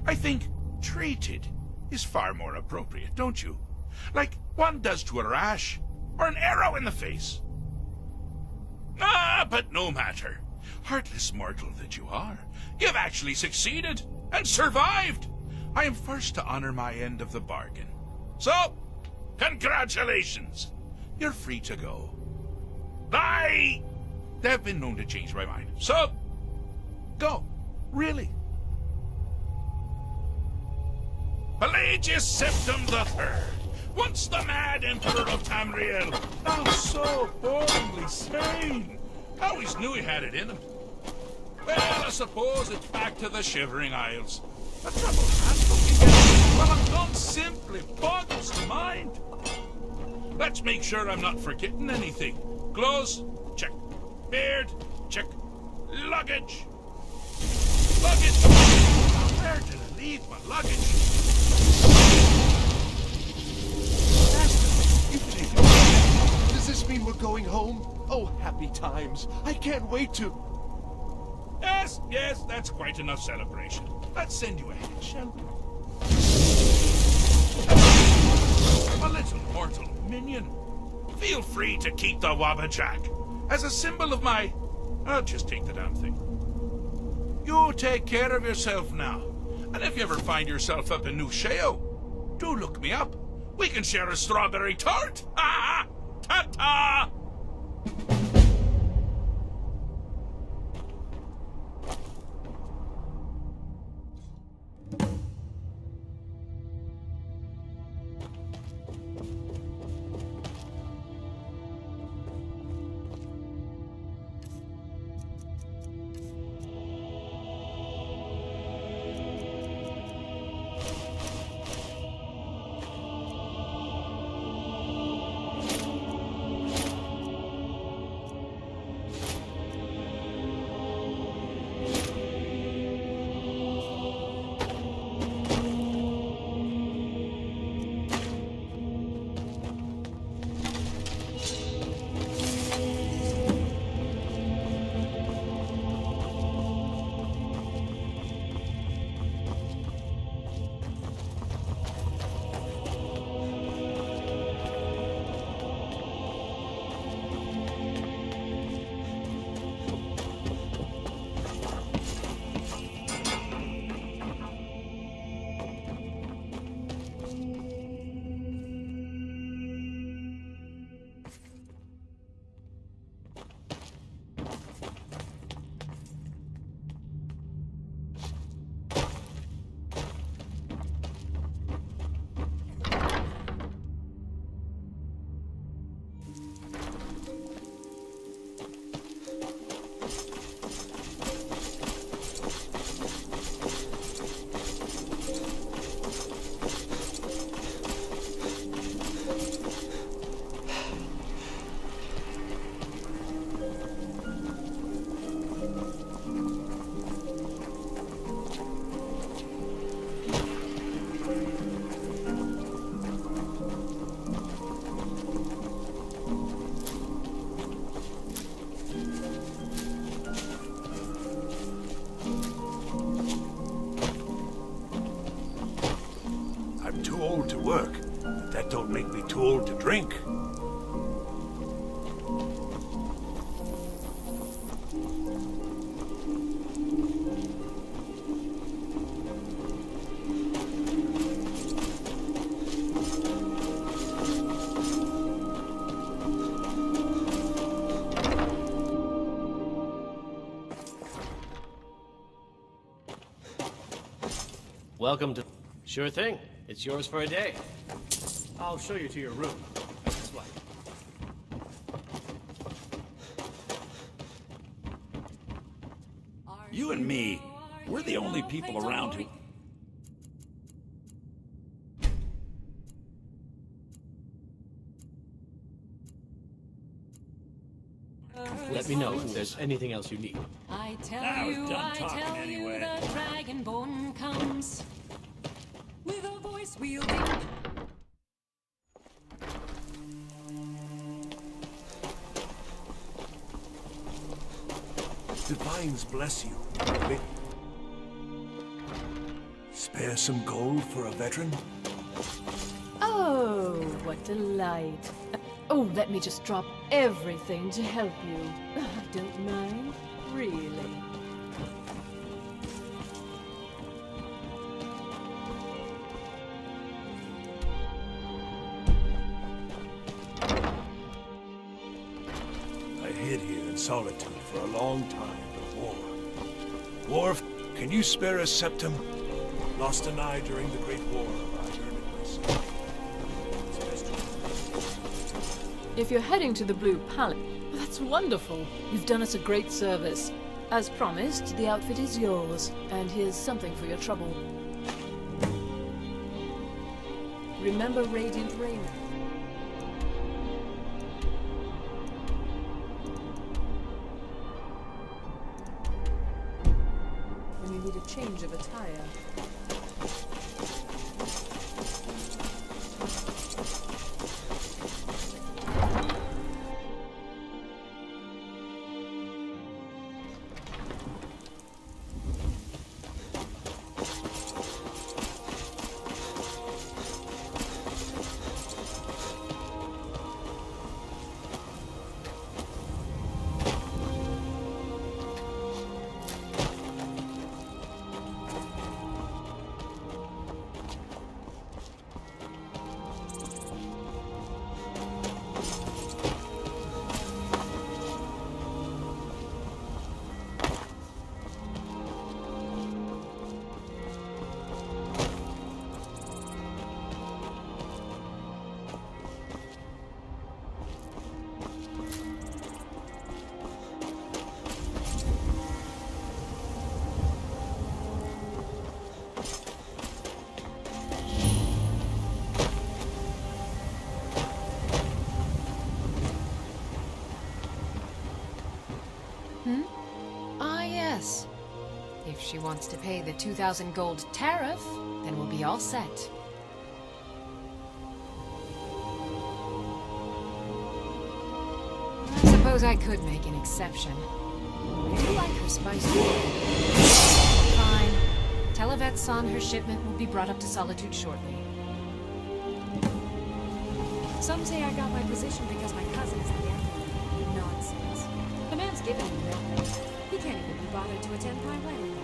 I think treated is far more appropriate, don't you? Like one does to a rash or an arrow in the face. Ah, but no matter. Heartless mortal that you are, you've actually succeeded and survived. I am first to honor my end of the bargain. So, congratulations. You're free to go. They've been known to change my mind. So, go. Really. Pelagius Septim III, once the mad Emperor of Tamriel, now so boringly sane. I always knew he had it in him. Well, I suppose it's back to the Shivering Isles. The trouble is, looking at well, I'm done simply boggles the mind. Let's make sure I'm not forgetting anything. Clothes, check. Beard, check. Luggage. Luggage. Now, where did I leave my luggage? You've taken it. Does this mean we're going home? Oh, happy times. I can't wait to... Yes, that's quite enough celebration. Let's send you ahead, shall we? A little mortal minion. Feel free to keep the Wabbajack as a symbol of my... I'll just take the damn thing. You take care of yourself now. And if you ever find yourself up in New Sheo, do look me up. We can share a strawberry tart. Ha ha! Ta-ta! work, but that don't make me too old to drink. Welcome to... Sure thing. It's yours for a day. I'll show you to your room. This way. You and me, we're the only people around who... Let me know if there's anything else you need. I tell Now you, it's done I talking tell anyway. you, the Dragonborn comes with a voice wielding. Divines bless you. Spare some gold for a veteran? Oh, what delight. Oh, let me just drop everything to help you. Don't mind, really. I hid here in solitude for a long time, but war. War, can you spare a septum? Lost an eye during the Great War. I earned it myself. If you're heading to the Blue Palace, that's wonderful. You've done us a great service. As promised, the outfit is yours, and here's something for your trouble. Remember Radiant Rain? When you need a change of attire. If she wants to pay the 2,000 gold tariff, then we'll be all set. I suppose I could make an exception. I do like her spiced food. Fine. Tell Yvette's son her shipment will be brought up to Solitude shortly. Some say I got my position because my cousin is the emperor. Nonsense. The man's given me nothing. He can't even be bothered to attend my wedding.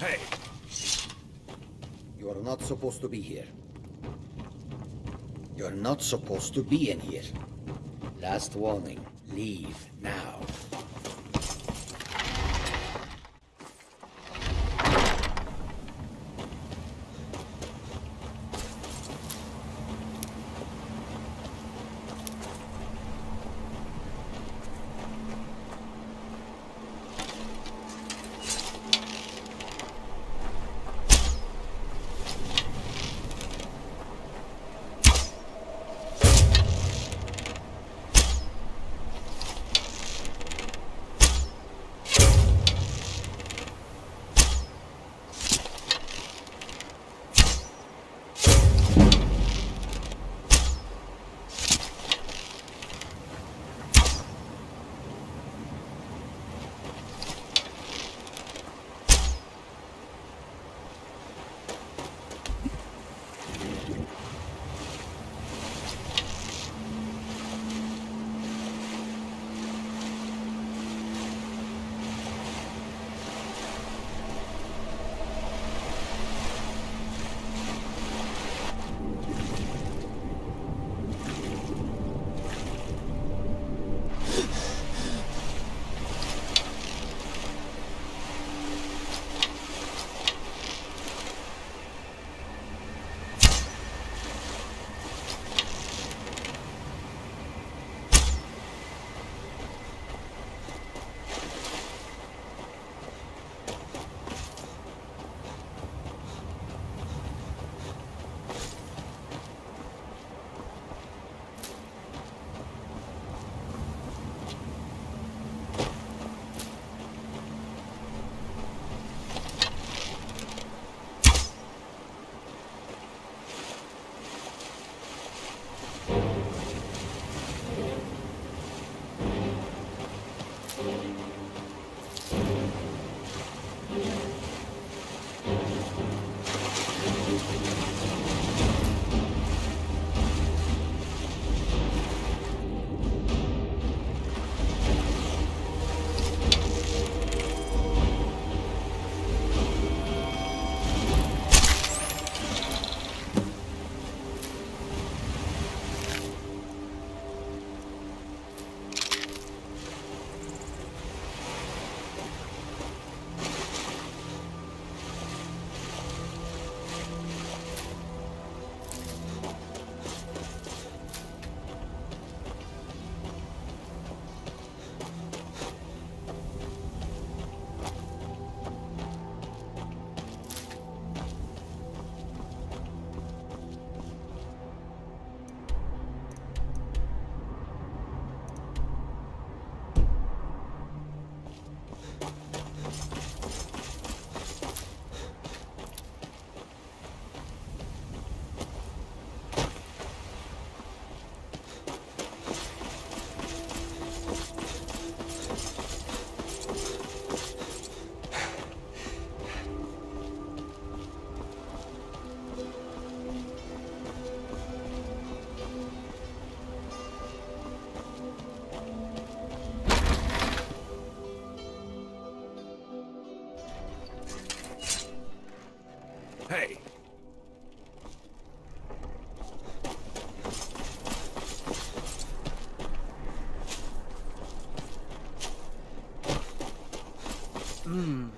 Hey! You are not supposed to be here. You're not supposed to be in here. Last warning. Leave now. Hey!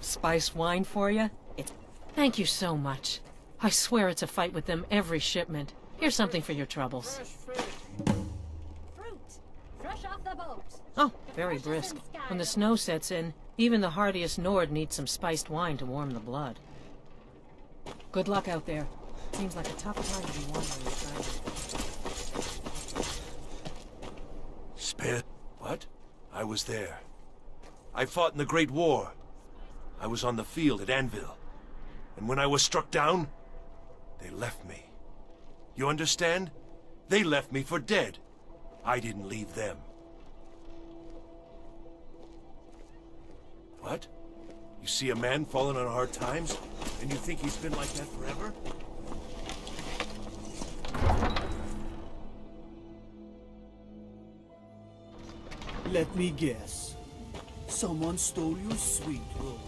Spiced wine for you? Thank you so much. I swear it's a fight with them every shipment. Here's something for your troubles. Fruit, fresh off the boat. Oh, very brisk. When the snow sets in, even the hardiest Nord needs some spiced wine to warm the blood. Good luck out there. Seems like a tough time to be wandering inside. Spit? What? I was there. I fought in the Great War. I was on the field at Anvil. And when I was struck down, they left me. You understand? They left me for dead. I didn't leave them. What? You see a man falling on hard times, and you think he's been like that forever? Let me guess. Someone stole your sweet roll.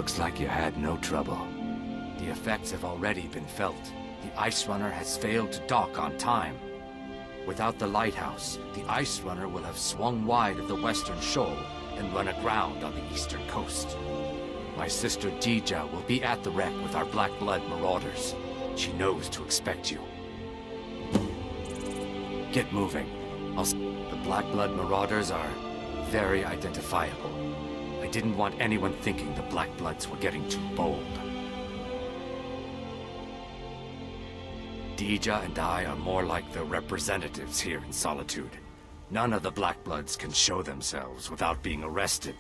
Looks like you had no trouble. The effects have already been felt. The Ice Runner has failed to dock on time. Without the lighthouse, the Ice Runner will have swung wide of the western shoal and run aground on the eastern coast. My sister Dija will be at the wreck with our Black Blood marauders. She knows to expect you. Get moving. The Black Blood marauders are very identifiable. I didn't want anyone thinking the Black Bloods were getting too bold. Dija and I are more like the representatives here in Solitude. None of the Black Bloods can show themselves without being arrested.